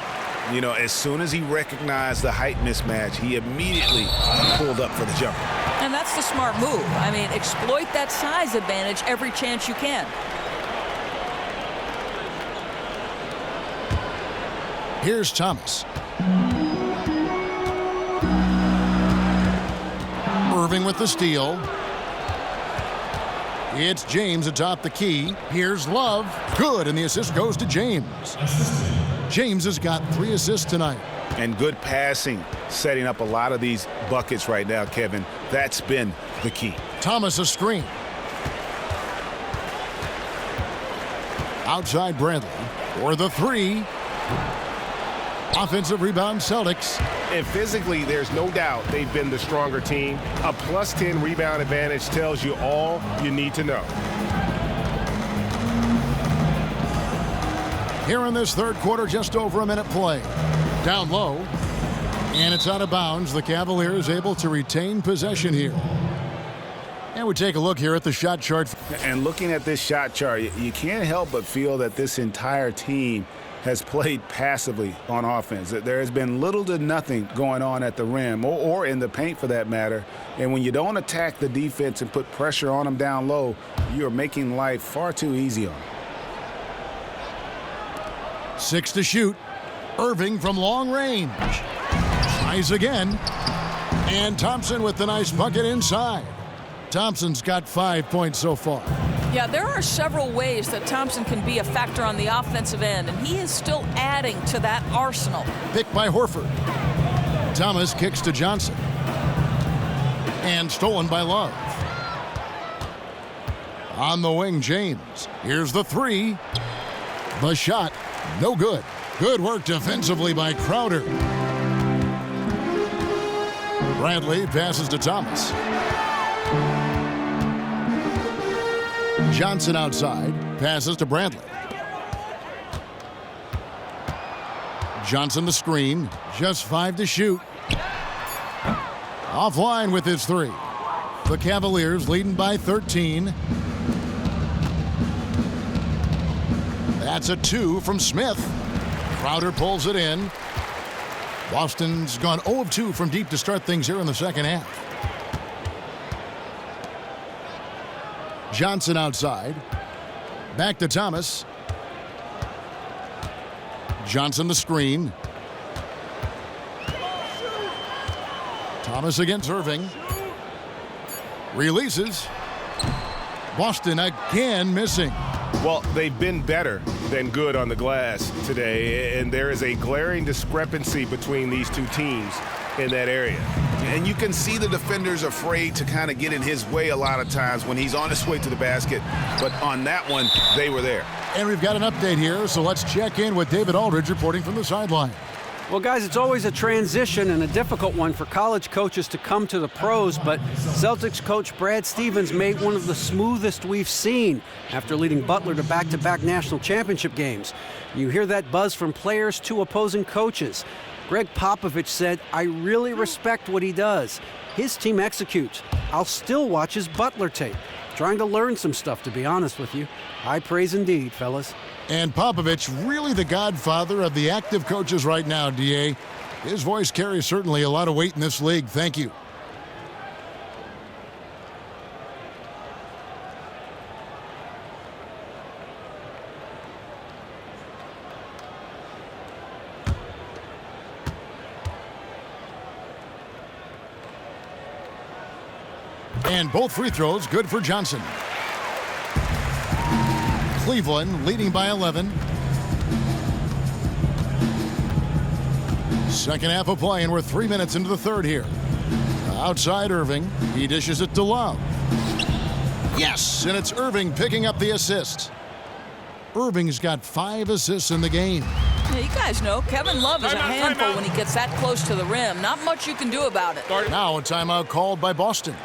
You know, as soon as he recognized the height mismatch, he immediately pulled up for the jumper. And that's the smart move. I mean, exploit that size advantage every chance you can. Here's Thomas. Irving with the steal. It's James atop the key. Here's Love. Good, and the assist goes to James. James has got 3 assists tonight. And good passing, setting up a lot of these buckets right now, Kevin. That's been the key. Thomas a screen. Outside Bradley for the 3. Offensive rebound Celtics. And physically, there's no doubt they've been the stronger team. A +10 rebound advantage tells you all you need to know. Here in this third quarter, just over a minute play. Down low, and it's out of bounds. The Cavaliers able to retain possession here. And we take a look here at the shot chart. And looking at this shot chart, you can't help but feel that this entire team has played passively on offense. There has been little to nothing going on at the rim or in the paint for that matter. And when you don't attack the defense and put pressure on them down low, you're making life far too easy on them. 6 to shoot. Irving from long range. Tries again. And Thompson with the nice bucket inside. Thompson's got 5 points so far. Yeah, there are several ways that Thompson can be a factor on the offensive end, and he is still adding to that arsenal. Picked by Horford. Thomas kicks to Johnson. And stolen by Love. On the wing, James. Here's the 3. The shot, no good. Good work defensively by Crowder. Bradley passes to Thomas. Johnson outside, passes to Bradley. Johnson the screen, just 5 to shoot. Offline with his 3. The Cavaliers leading by 13. That's a 2 from Smith. Crowder pulls it in. Boston's gone 0 of 2 from deep to start things here in the second half. Johnson outside. Back to Thomas. Johnson the screen. Thomas against Irving. Releases. Boston again missing. Well, they've been better than good on the glass today, and there is a glaring discrepancy between these two teams in that area. And you can see the defenders afraid to kind of get in his way a lot of times when he's on his way to the basket. But on that one, they were there. And we've got an update here, so let's check in with David Aldridge reporting from the sideline. Well, guys, it's always a transition and a difficult one for college coaches to come to the pros, but Celtics coach Brad Stevens made one of the smoothest we've seen after leading Butler to back-to-back national championship games. You hear that buzz from players to opposing coaches. Greg Popovich said, "I really respect what he does. His team executes. I'll still watch his Butler tape. Trying to learn some stuff, to be honest with you. High praise indeed, fellas." And Popovich, really the godfather of the active coaches right now, DA. His voice carries certainly a lot of weight in this league. Thank you. And both free throws good for Johnson. Cleveland leading by 11. Second half of play, and we're 3 minutes into the third here. Outside Irving, he dishes it to Love. Yes, and it's Irving picking up the assist. Irving's got 5 assists in the game. Yeah, you guys know Kevin Love is a handful when he gets that close to the rim. Not much you can do about it. Now a timeout called by Boston.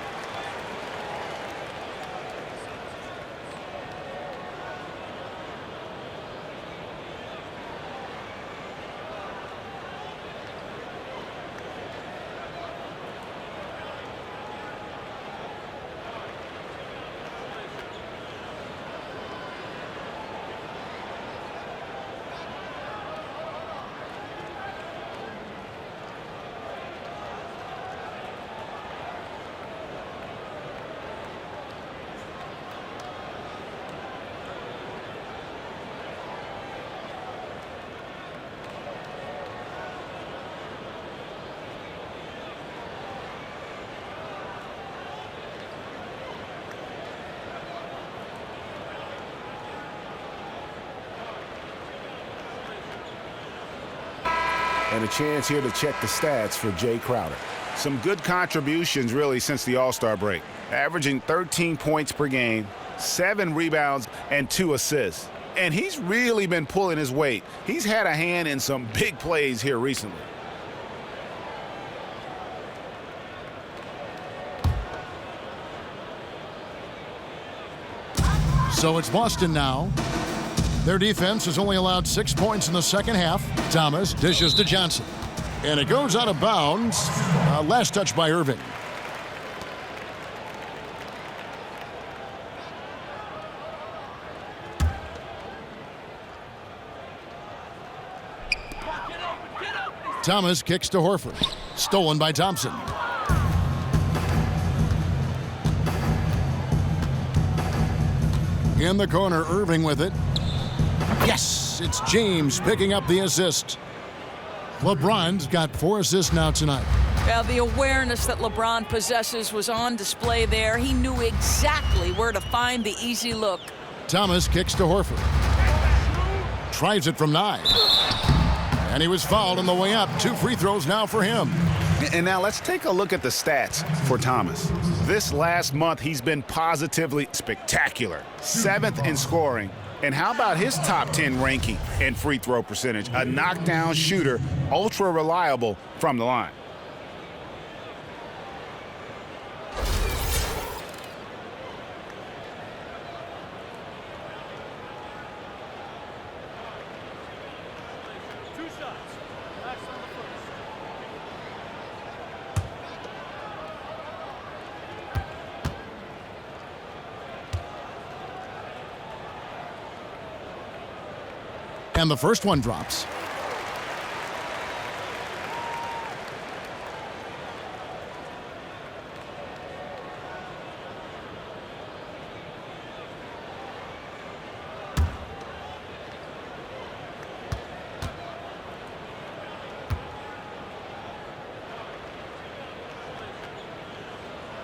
And a chance here to check the stats for Jay Crowder. Some good contributions really since the All-Star break. Averaging 13 points per game, 7 rebounds, and 2 assists. And he's really been pulling his weight. He's had a hand in some big plays here recently. So it's Boston now. Their defense has only allowed 6 points in the second half. Thomas dishes to Johnson. And it goes out of bounds. Last touch by Irving. Thomas kicks to Horford. Stolen by Thompson. In the corner, Irving with it. Yes, it's James picking up the assist. LeBron's got 4 assists now tonight. Well, the awareness that LeBron possesses was on display there. He knew exactly where to find the easy look. Thomas kicks to Horford. Tries it from 9. And he was fouled on the way up. 2 free throws now for him. And now let's take a look at the stats for Thomas. This last month, he's been positively spectacular. 7th in scoring. And how about his top 10 ranking and free throw percentage? A knockdown shooter, ultra reliable from the line. And the first one drops.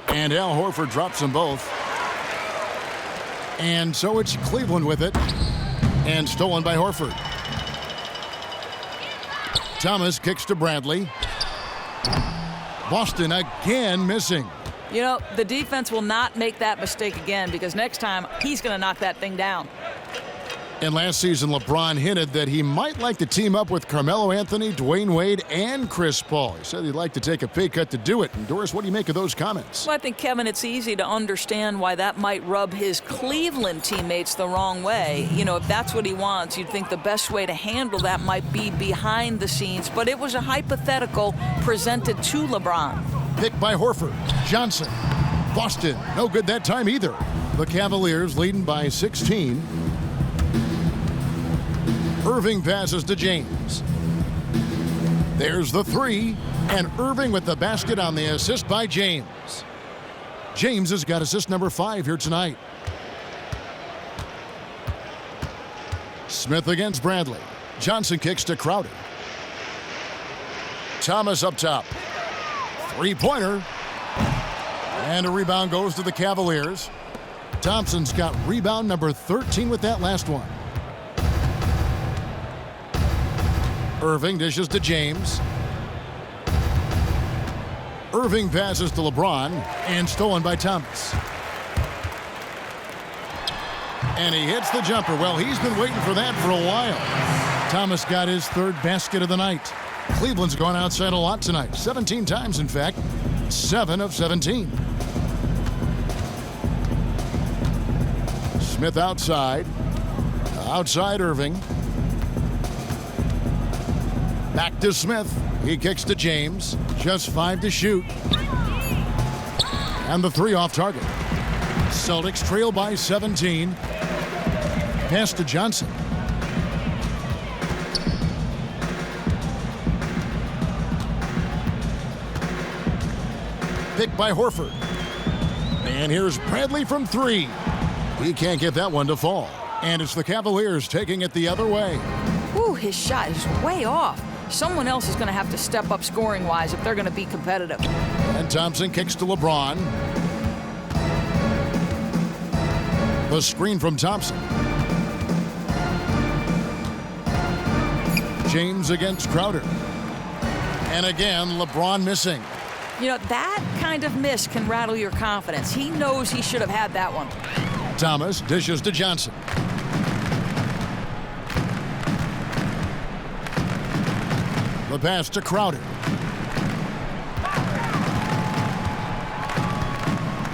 And Al Horford drops them both. And so it's Cleveland with it. And stolen by Horford. Thomas kicks to Bradley. Boston again missing. You know, the defense will not make that mistake again because next time he's going to knock that thing down. And last season, LeBron hinted that he might like to team up with Carmelo Anthony, Dwayne Wade, and Chris Paul. He said he'd like to take a pay cut to do it. And Doris, what do you make of those comments? Well, I think, Kevin, it's easy to understand why that might rub his Cleveland teammates the wrong way. You know, if that's what he wants, you'd think the best way to handle that might be behind the scenes. But it was a hypothetical presented to LeBron. Picked by Horford. Johnson. Boston. No good that time either. The Cavaliers leading by 16. Irving passes to James. There's the 3, and Irving with the basket on the assist by James. James has got assist number 5 here tonight. Smith against Bradley. Johnson kicks to Crowder. Thomas up top. 3-pointer. And a rebound goes to the Cavaliers. Thompson's got rebound number 13 with that last one. Irving dishes to James. Irving passes to LeBron and stolen by Thomas. And he hits the jumper. Well, he's been waiting for that for a while. Thomas got his 3rd basket of the night. Cleveland's gone outside a lot tonight. 17 times, in fact. 7 of 17. Smith outside. Outside Irving. Back to Smith. He kicks to James. Just 5 to shoot. And the 3 off target. Celtics trail by 17. Pass to Johnson. Picked by Horford. And here's Bradley from 3. He can't get that one to fall. And it's the Cavaliers taking it the other way. Ooh, his shot is way off. Someone else is going to have to step up scoring-wise if they're going to be competitive. And Thompson kicks to LeBron. The screen from Thompson. James against Crowder. And again, LeBron missing. You know, that kind of miss can rattle your confidence. He knows he should have had that one. Thomas dishes to Johnson. The pass to Crowder.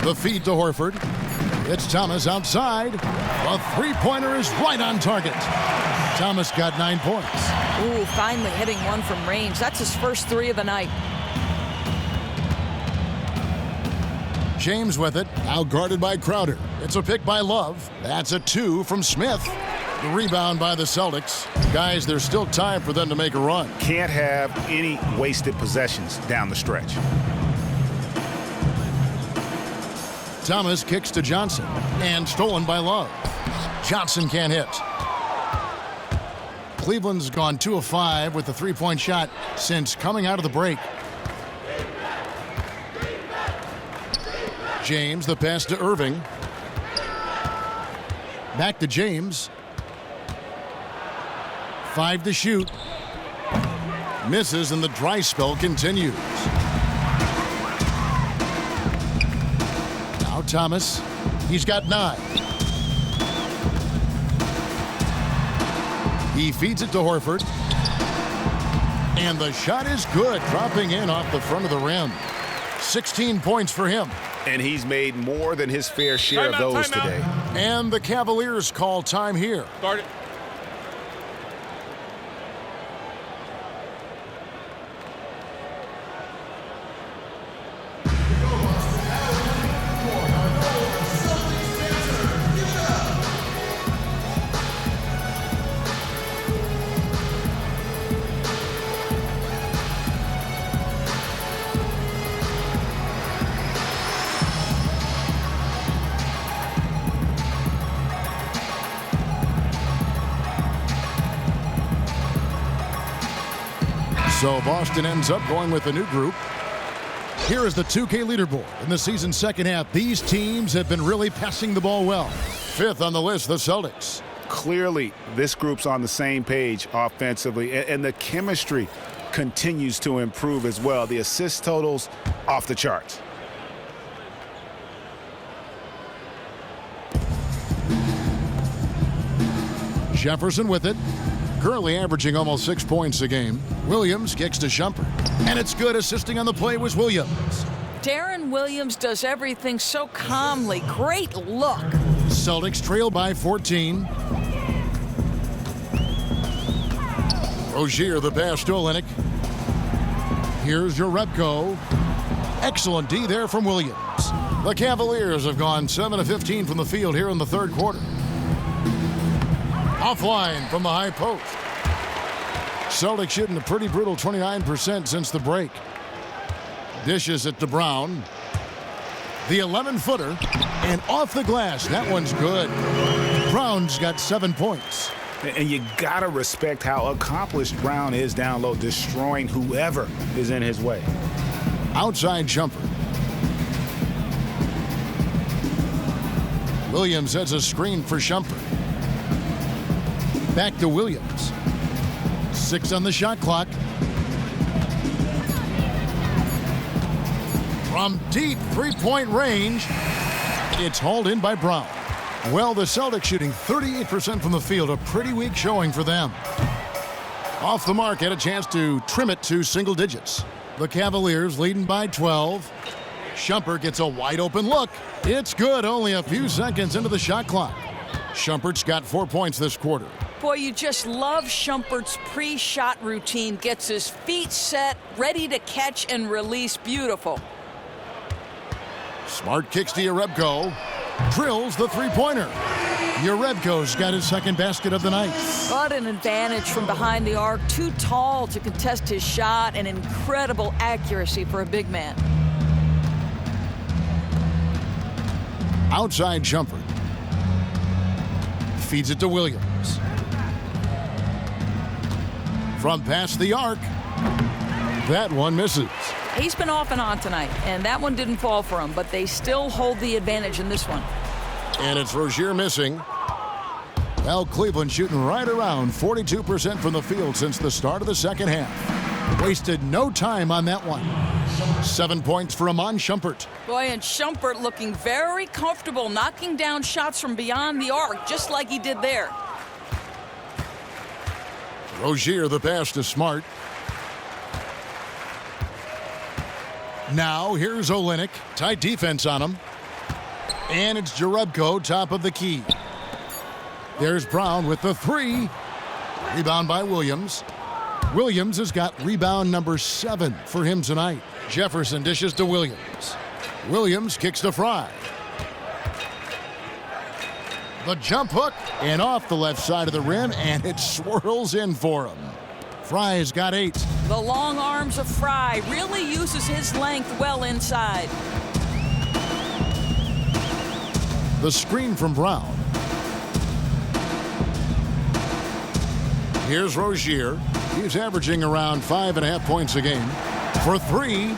The feed to Horford. It's Thomas outside. The three-pointer is right on target. Thomas got 9 points. Ooh, finally hitting one from range. That's his first 3 of the night. James with it, now guarded by Crowder. It's a pick by Love. That's a 2 from Smith. The rebound by the Celtics. Guys, there's still time for them to make a run. Can't have any wasted possessions down the stretch. Thomas kicks to Johnson, and stolen by Love. Johnson can't hit. Cleveland's gone 2 of 5 with the three-point shot since coming out of the break. James, the pass to Irving. Back to James. 5 to shoot. Misses, and the dry spell continues. Now Thomas. He's got 9. He feeds it to Horford. And the shot is good, dropping in off the front of the rim. 16 points for him. And he's made more than his fair share of those today. And the Cavaliers call time here. Start it. So Boston ends up going with a new group. Here is the 2K leaderboard. In the season's second half, these teams have been really passing the ball well. 5th on the list, the Celtics. Clearly, this group's on the same page offensively, and the chemistry continues to improve as well. The assist totals off the charts. Jefferson with it. Currently averaging almost 6 points a game. Williams kicks to Shumpert. And it's good. Assisting on the play was Williams. Darren Williams does everything so calmly. Great look. Celtics trail by 14. Rozier, the pass to Olynyk. Here's Jerebko. Excellent D there from Williams. The Cavaliers have gone 7 of 15 from the field here in the third quarter. Offline from the high post. Celtics shooting a pretty brutal 29% since the break. Dishes it to Brown. The 11-footer. And off the glass. That one's good. Brown's got 7 points. And you got to respect how accomplished Brown is down low, destroying whoever is in his way. Outside jumper. Williams has a screen for Shumpert. Back to Williams. 6 on the shot clock. From deep three-point range, it's hauled in by Brown. Well, the Celtics shooting 38% from the field, a pretty weak showing for them. Off the mark, had a chance to trim it to single digits. The Cavaliers leading by 12. Shumpert gets a wide open look. It's good, only a few seconds into the shot clock. Shumpert's got 4 points this quarter. Boy, you just love Shumpert's pre-shot routine. Gets his feet set, ready to catch and release. Beautiful. Smart kicks to Jerebko. Drills the three-pointer. Jerebko's got his second basket of the night. Got an advantage from behind the arc. Too tall to contest his shot, and incredible accuracy for a big man. Outside Shumpert. Feeds it to Williams. From past the arc. That one misses. He's been off and on tonight, and that one didn't fall for him, but they still hold the advantage in this one. And it's Rozier missing. Well, Cleveland shooting right around 42% from the field since the start of the second half. Wasted no time on that one. 7 points for Iman Shumpert. Boy, and Shumpert looking very comfortable, knocking down shots from beyond the arc, just like he did there. Rozier, the pass to Smart. Now here's Olynyk. Tight defense on him. And it's Jerebko, top of the key. There's Brown with the three. Rebound by Williams. Williams has got rebound number 7 for him tonight. Jefferson dishes to Williams. Williams kicks to Fry. The jump hook and off the left side of the rim, and it swirls in for him. Fry's got 8. The long arms of Fry really uses his length well inside. The screen from Brown. Here's Rozier. He's averaging around 5.5 points a game. For 3.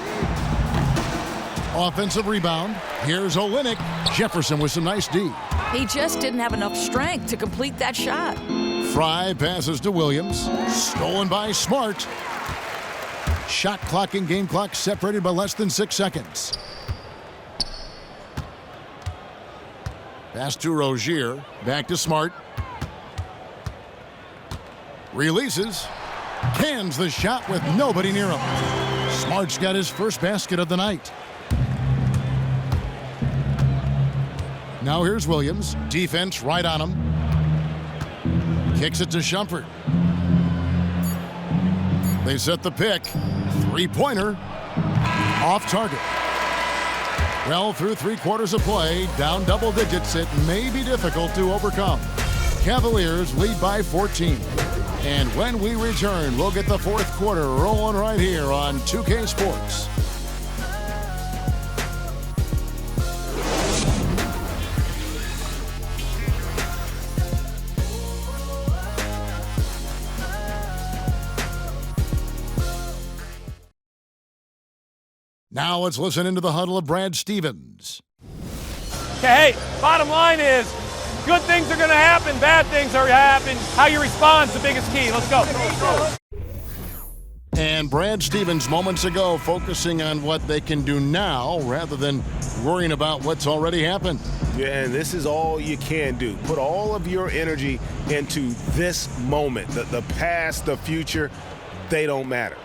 Offensive rebound. Here's Olynyk. Jefferson with some nice D. He just didn't have enough strength to complete that shot. Fry passes to Williams. Stolen by Smart. Shot clock and game clock separated by less than 6 seconds. Pass to Rozier. Back to Smart. Releases. Cans the shot with nobody near him. Smart's got his first basket of the night. Now here's Williams. Defense right on him. Kicks it to Shumpert. They set the pick. 3-pointer. Off target. Well, through 3 quarters of play, down double digits, it may be difficult to overcome. Cavaliers lead by 14. And when we return, we'll get the 4th quarter rolling right here on 2K Sports. Now let's listen into the huddle of Brad Stevens. Okay, hey, bottom line is, good things are going to happen, bad things are happening. How you respond is the biggest key. Let's go. And Brad Stevens moments ago focusing on what they can do now rather than worrying about what's already happened. Yeah, and this is all you can do. Put all of your energy into this moment. The past, the future, they don't matter.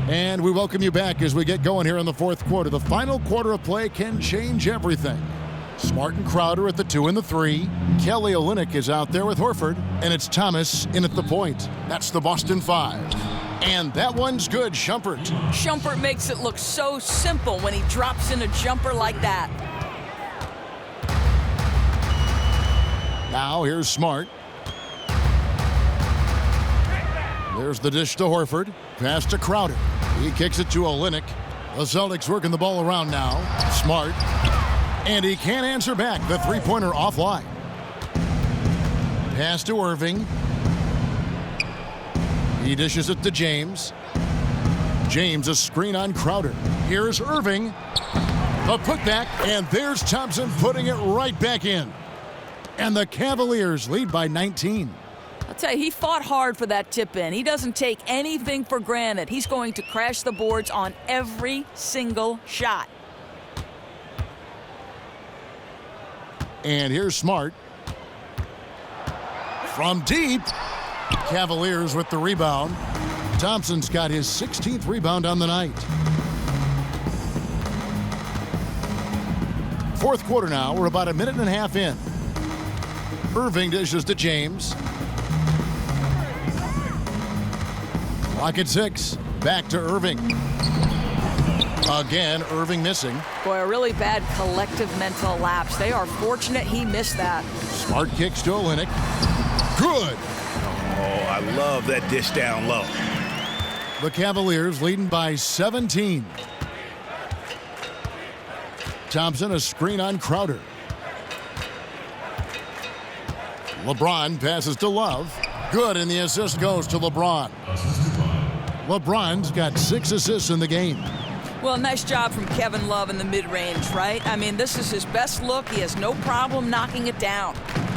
And we welcome you back as we get going here in the 4th quarter. The final quarter of play can change everything. Smart and Crowder at the 2 and the 3. Kelly Olynyk is out there with Horford. And it's Thomas in at the point. That's the Boston 5. And that one's good, Shumpert. Shumpert makes it look so simple when he drops in a jumper like that. Now here's Smart. There's the dish to Horford. Pass to Crowder. He kicks it to Olynyk. The Celtics working the ball around now. Smart. And he can't answer back. The 3-pointer offline. Pass to Irving. He dishes it to James. James, a screen on Crowder. Here's Irving. A putback, and there's Thompson putting it right back in. And the Cavaliers lead by 19. I'll tell you, he fought hard for that tip in. He doesn't take anything for granted. He's going to crash the boards on every single shot. And here's Smart. From deep. Cavaliers with the rebound. Thompson's got his 16th rebound on the night. 4th quarter now. We're about 1.5 minutes in. Irving dishes to James. Clock at 6. Back to Irving. Again, Irving missing. Boy, a really bad collective mental lapse. They are fortunate he missed that. Smart kicks to Olynyk. Good. Oh, I love that dish down low. The Cavaliers leading by 17. Thompson, a screen on Crowder. LeBron passes to Love. Good, and the assist goes to LeBron. LeBron's got 6 assists in the game. Well, nice job from Kevin Love in the mid-range, right? I mean, this is his best look. He has no problem knocking it down.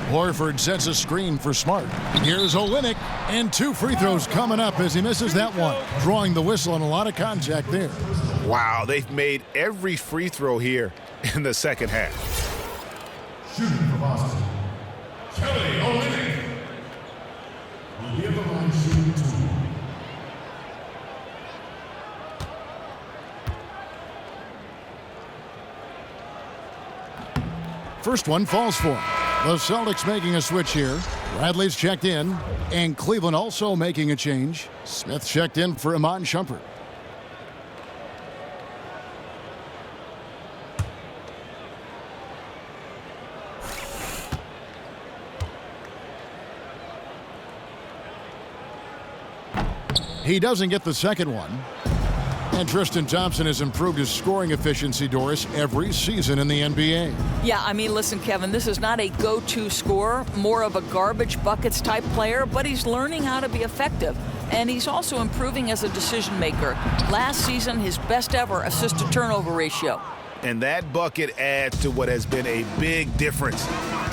Horford sets a screen for Smart. Here's Olynyk, and 2 free throws coming up as he misses that one. Drawing the whistle and a lot of contact there. Wow, they've made every free throw here in the second half. Shooting for Boston, Kelly Olynyk. Will be at the line shooting 2. First one falls for him. The Celtics making a switch here. Bradley's checked in, and Cleveland also making a change. Smith checked in for Iman Shumpert. He doesn't get the second one. And Tristan Thompson has improved his scoring efficiency, Doris, every season in the NBA. Yeah, I mean, listen, Kevin, this is not a go-to scorer, more of a garbage buckets type player, but he's learning how to be effective. And he's also improving as a decision maker. Last season, his best ever assist-to-turnover ratio. And that bucket adds to what has been a big difference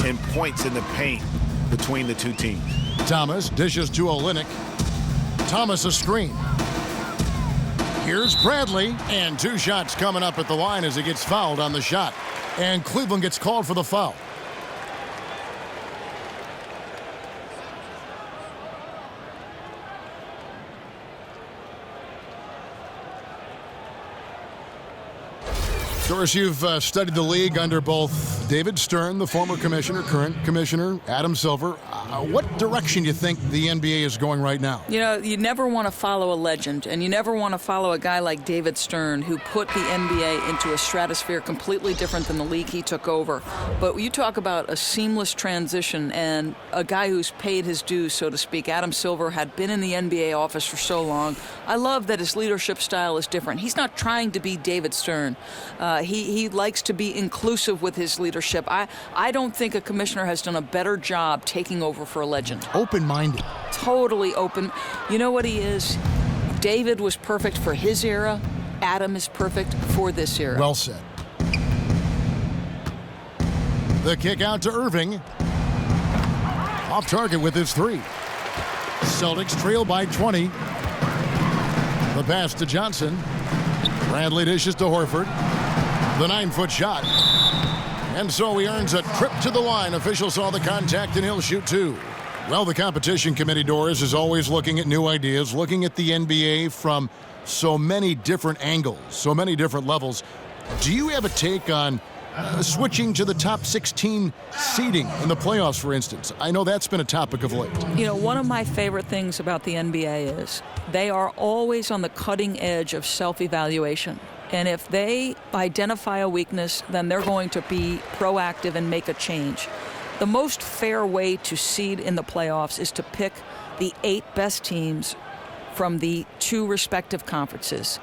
in points in the paint between the two teams. Thomas dishes to Olynyk. Thomas a screen. Here's Bradley, and 2 shots coming up at the line as he gets fouled on the shot. And Cleveland gets called for the foul. Doris, you've studied the league under both David Stern, the former commissioner, current commissioner, Adam Silver. What direction do you think the NBA is going right now? You know, you never want to follow a legend, and you never want to follow a guy like David Stern, who put the NBA into a stratosphere completely different than the league he took over. But you talk about a seamless transition and a guy who's paid his dues, so to speak. Adam Silver had been in the NBA office for so long. I love that his leadership style is different. He's not trying to be David Stern. He likes to be inclusive with his leadership. I don't think a commissioner has done a better job taking over for a legend. Open-minded. Totally open. You know what he is? David was perfect for his era. Adam is perfect for this era. Well said. The kick out to Irving. Off target with his 3. Celtics trail by 20. The pass to Johnson. Bradley dishes to Horford. The 9-foot shot. And so he earns a trip to the line. Official saw the contact, and he'll shoot 2. Well, the competition committee, Doris, is always looking at new ideas, looking at the NBA from so many different angles, so many different levels. Do you have a take on switching to the top 16 seeding in the playoffs, for instance? I know that's been a topic of late. You know, one of my favorite things about the NBA is they are always on the cutting edge of self-evaluation. And if they identify a weakness, then they're going to be proactive and make a change. The most fair way to seed in the playoffs is to pick the 8 best teams from the 2 respective conferences.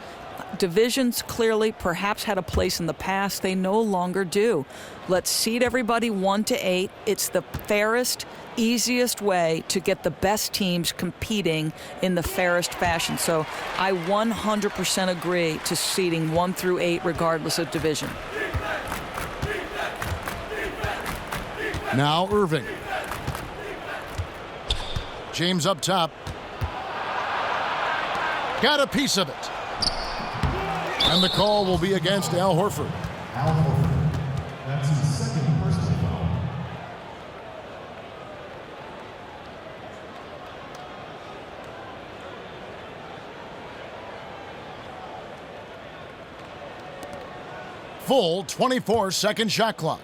Divisions clearly perhaps had a place in the past. They no longer do. Let's seed everybody 1 to 8. It's the fairest, easiest way to get the best teams competing in the fairest fashion. So I 100% agree to seeding 1 through 8 regardless of division. Now Irving. James up top. Got a piece of it. And the call will be against Al Horford. Al Horford. That's his second personal foul. Full 24-second shot clock.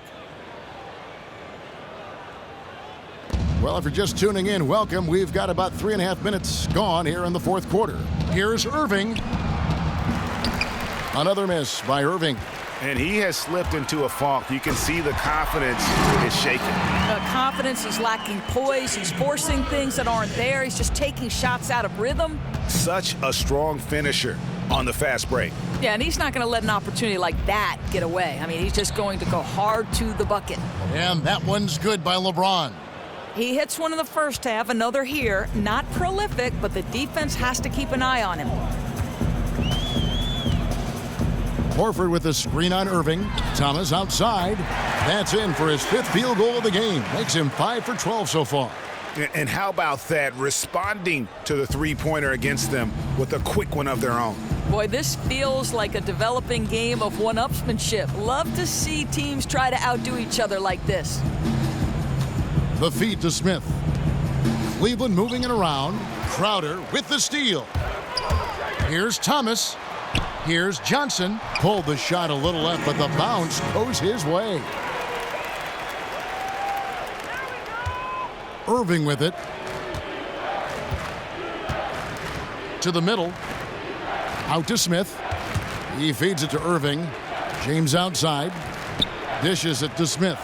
Well, if you're just tuning in, welcome. We've got about 3.5 minutes gone here in the fourth quarter. Here's Irving. Another miss by Irving. And he has slipped into a funk. You can see the confidence is shaking. Confidence, he's lacking poise. He's forcing things that aren't there. He's just taking shots out of rhythm. Such a strong finisher on the fast break. Yeah, and he's not going to let an opportunity like that get away. I mean, he's just going to go hard to the bucket. And that one's good by LeBron. He hits one in the first half, another here. Not prolific, but the defense has to keep an eye on him. Horford with a screen on Irving. Thomas outside. That's in for his 5th field goal of the game. Makes him 5 for 12 so far. And how about that, responding to the three-pointer against them with a quick one of their own. Boy, this feels like a developing game of one-upsmanship. Love to see teams try to outdo each other like this. The feed to Smith. Cleveland moving it around. Crowder with the steal. Here's Thomas. Here's Johnson. Pulled the shot a little left, but the bounce goes his way. Irving with it. To the middle. Out to Smith. He feeds it to Irving. James outside. Dishes it to Smith.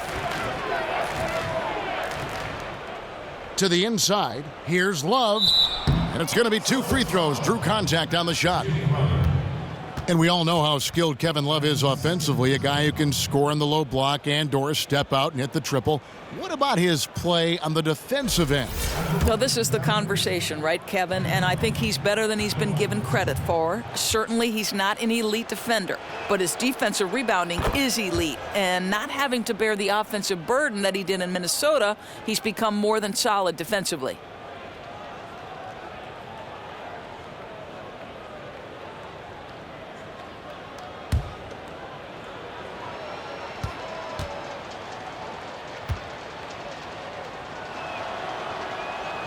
To the inside. Here's Love. And it's going to be 2 free throws. Drew contact on the shot. And we all know how skilled Kevin Love is offensively, a guy who can score on the low block and or step out and hit the triple. What about his play on the defensive end? Well, this is the conversation, right, Kevin? And I think he's better than he's been given credit for. Certainly, he's not an elite defender, but his defensive rebounding is elite. And not having to bear the offensive burden that he did in Minnesota, he's become more than solid defensively.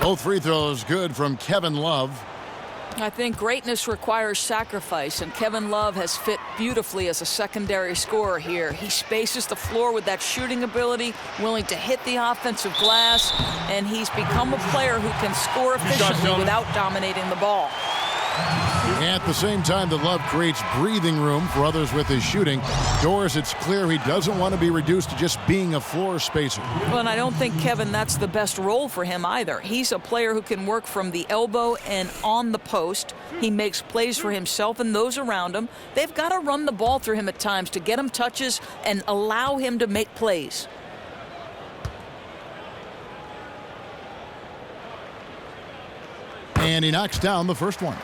Both free throws good from Kevin Love. I think greatness requires sacrifice, and Kevin Love has fit beautifully as a secondary scorer here. He spaces the floor with that shooting ability, willing to hit the offensive glass, and he's become a player who can score efficiently without dominating the ball. At the same time, the Love creates breathing room for others with his shooting. Doris, it's clear he doesn't want to be reduced to just being a floor spacer. Well, and I don't think, Kevin, that's the best role for him either. He's a player who can work from the elbow and on the post. He makes plays for himself and those around him. They've got to run the ball through him at times to get him touches and allow him to make plays. And he knocks down the first one.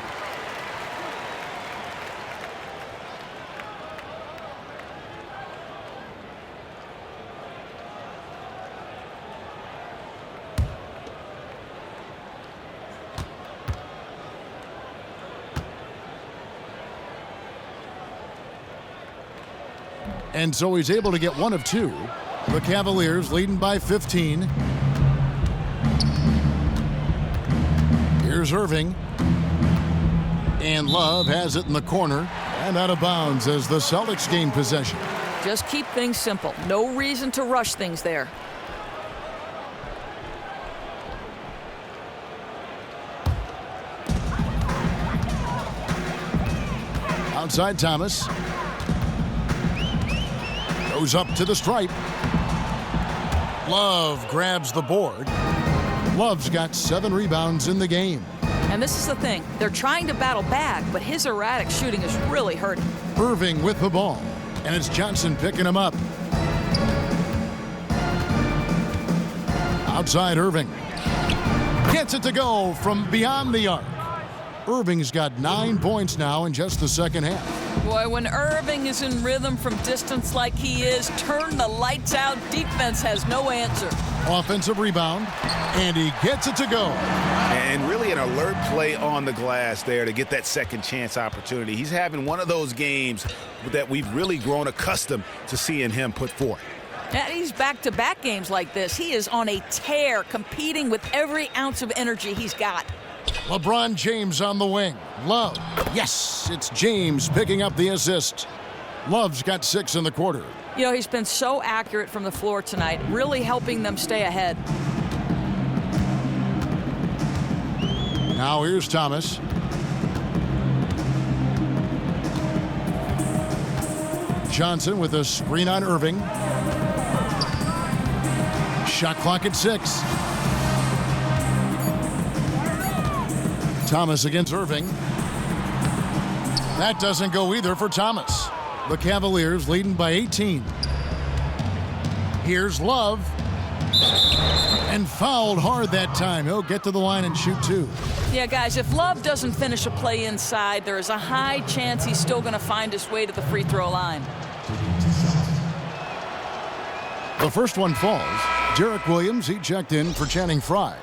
And so he's able to get 1 of 2. The Cavaliers leading by 15. Here's Irving. And Love has it in the corner and out of bounds as the Celtics gain possession. Just keep things simple. No reason to rush things there. Outside Thomas. Goes up to the stripe. Love grabs the board. Love's got 7 rebounds in the game. And this is the thing. They're trying to battle back, but his erratic shooting is really hurting. Irving with the ball. And it's Johnson picking him up. Outside Irving. Gets it to go from beyond the arc. Irving's got 9 points now in just the second half. Boy, when Irving is in rhythm from distance like he is, turn the lights out. Defense has no answer. Offensive rebound, and he gets it to go. And really an alert play on the glass there to get that second chance opportunity. He's having one of those games that we've really grown accustomed to seeing him put forth. And he's back-to-back games like this. He is on a tear, competing with every ounce of energy he's got. LeBron James on the wing. Love. Yes, it's James picking up the assist. Love's got 6 in the quarter. You know, he's been so accurate from the floor tonight, really helping them stay ahead. Now here's Thomas. Johnson with a screen on Irving. Shot clock at 6. Thomas against Irving. That doesn't go either for Thomas. The Cavaliers leading by 18. Here's Love. And fouled hard that time. He'll get to the line and shoot 2. Yeah, guys, if Love doesn't finish a play inside, there is a high chance he's still going to find his way to the free throw line. The first one falls. Derek Williams, he checked in for Channing Frye.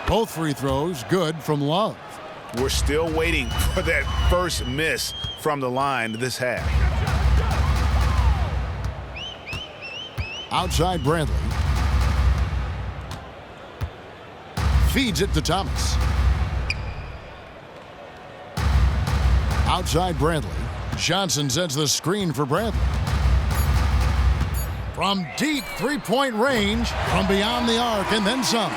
Both free throws good from Love. We're still waiting for that first miss from the line this half. Outside Bradley. Feeds it to Thomas. Outside Bradley. Johnson sets the screen for Bradley. From deep three-point range, from beyond the arc, and then some.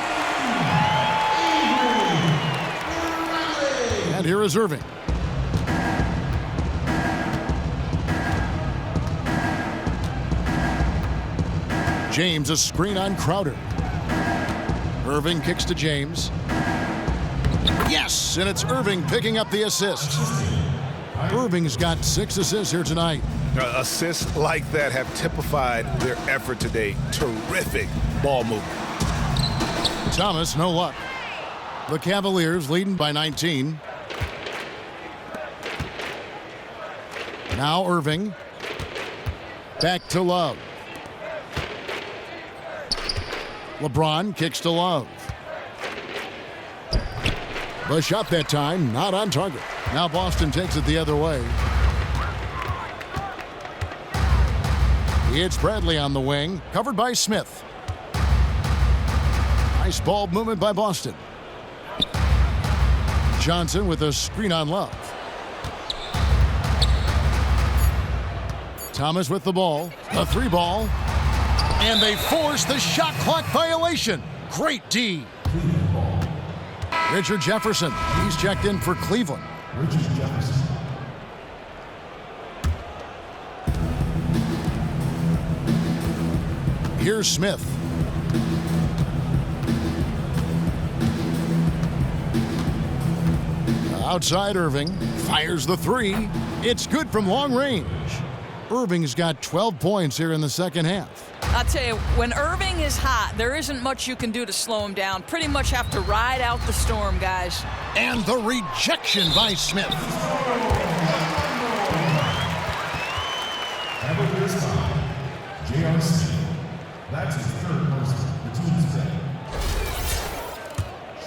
And here is Irving. James, a screen on Crowder. Irving kicks to James. Yes, and it's Irving picking up the assist. Irving's got 6 assists here tonight. Assists like that have typified their effort today. Terrific ball movement. Thomas, no luck. The Cavaliers leading by 19. Now Irving. Back to Love. LeBron kicks to Love. The shot that time, not on target. Now Boston takes it the other way. It's Bradley on the wing, covered by Smith. Nice ball movement by Boston. Johnson with a screen on Love. Thomas with the ball, a 3-ball. And they force the shot clock violation. Great D. Richard Jefferson, he's checked in for Cleveland. Richard Jefferson. Here's Smith. Outside Irving, fires the 3. It's good from long range. Irving's got 12 points here in the second half. I'll tell you, when Irving is hot, there isn't much you can do to slow him down. Pretty much have to ride out the storm, guys. And the rejection by Smith. Cavaliers foul. JRC. That's his 3rd person. The team's day.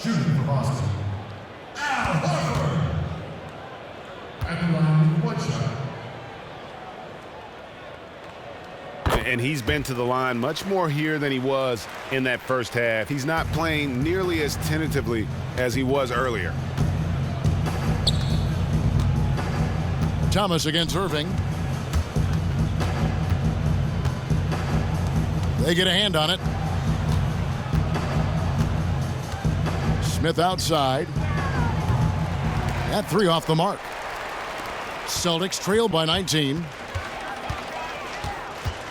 Shooting for Boston. Al Horford. At the line with 1 shot. And he's been to the line much more here than he was in that first half. He's not playing nearly as tentatively as he was earlier. Thomas against Irving. They get a hand on it. Smith outside. That 3 off the mark. Celtics trailed by 19.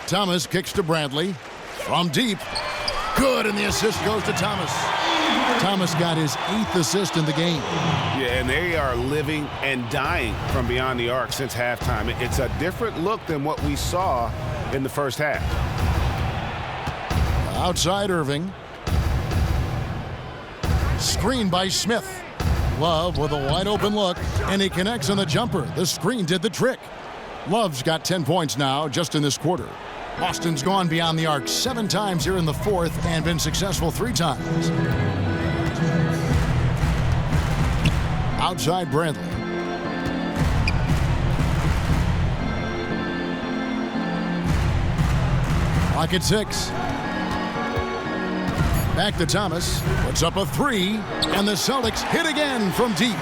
Thomas kicks to Bradley. From deep. Good, and the assist goes to Thomas. Thomas got his 8th assist in the game. Yeah, and they are living and dying from beyond the arc since halftime. It's a different look than what we saw in the first half. Outside Irving. Screen by Smith. Love with a wide open look, and he connects on the jumper. The screen did the trick. Love's got 10 points now just in this quarter. Boston's gone beyond the arc 7 times here in the 4th and been successful 3 times. Outside Bradley. Clock at 6. Back to Thomas. Puts up a 3, and the Celtics hit again from deep.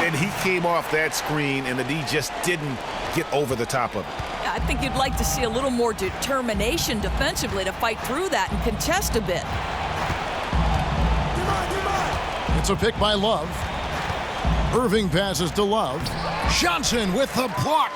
And he came off that screen, and the D just didn't get over the top of it. I think you'd like to see a little more determination defensively to fight through that and contest a bit. It's a pick by Love. Irving passes to Love. Johnson with the block.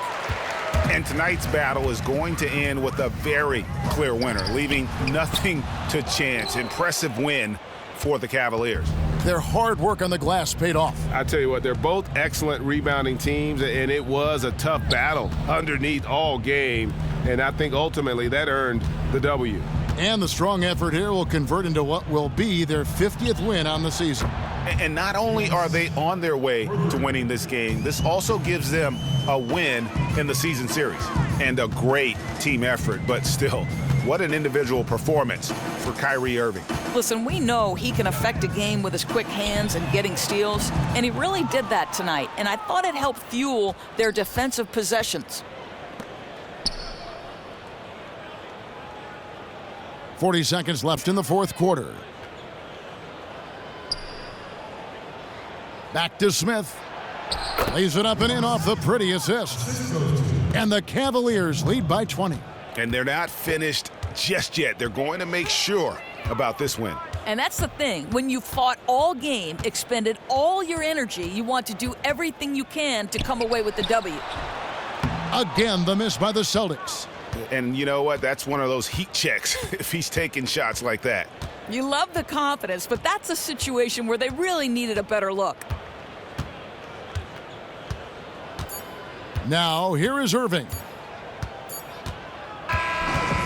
And tonight's battle is going to end with a very clear winner, leaving nothing to chance. Impressive win for the Cavaliers. Their hard work on the glass paid off. I tell you what, they're both excellent rebounding teams, and it was a tough battle underneath all game, and I think ultimately that earned the W. And the strong effort here will convert into what will be their 50th win on the season. And not only are they on their way to winning this game, this also gives them a win in the season series and a great team effort. But still, what an individual performance for Kyrie Irving. Listen, we know he can affect a game with his quick hands and getting steals, and he really did that tonight. And I thought it helped fuel their defensive possessions. 40 seconds left in the fourth quarter. Back to Smith. Lays it up and in off the pretty assist. And the Cavaliers lead by 20. And they're not finished just yet. They're going to make sure about this win. And that's the thing. When you fought all game, expended all your energy, you want to do everything you can to come away with the W. Again, the miss by the Celtics. And you know what? That's one of those heat checks if he's taking shots like that. You love the confidence, but that's a situation where they really needed a better look. Now, here is Irving.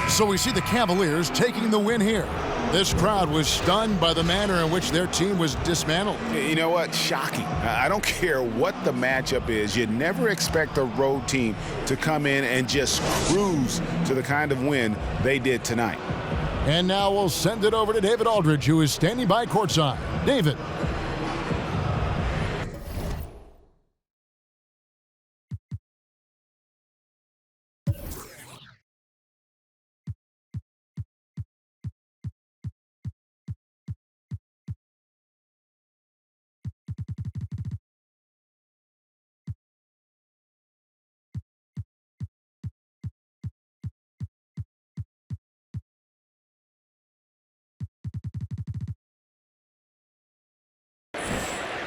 So we see the Cavaliers taking the win here. This crowd was stunned by the manner in which their team was dismantled. You know what? Shocking. I don't care what the matchup is. You never expect a road team to come in and just cruise to the kind of win they did tonight. And now we'll send it over to David Aldridge, who is standing by courtside. David.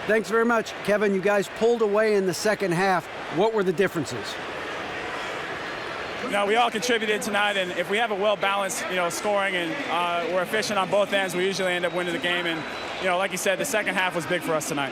Thanks very much, Kevin. You guys pulled away in the second half. What were the differences? You know, we all contributed tonight, and if we have a well-balanced, scoring and we're efficient on both ends, we usually end up winning the game. And, like you said, the second half was big for us tonight.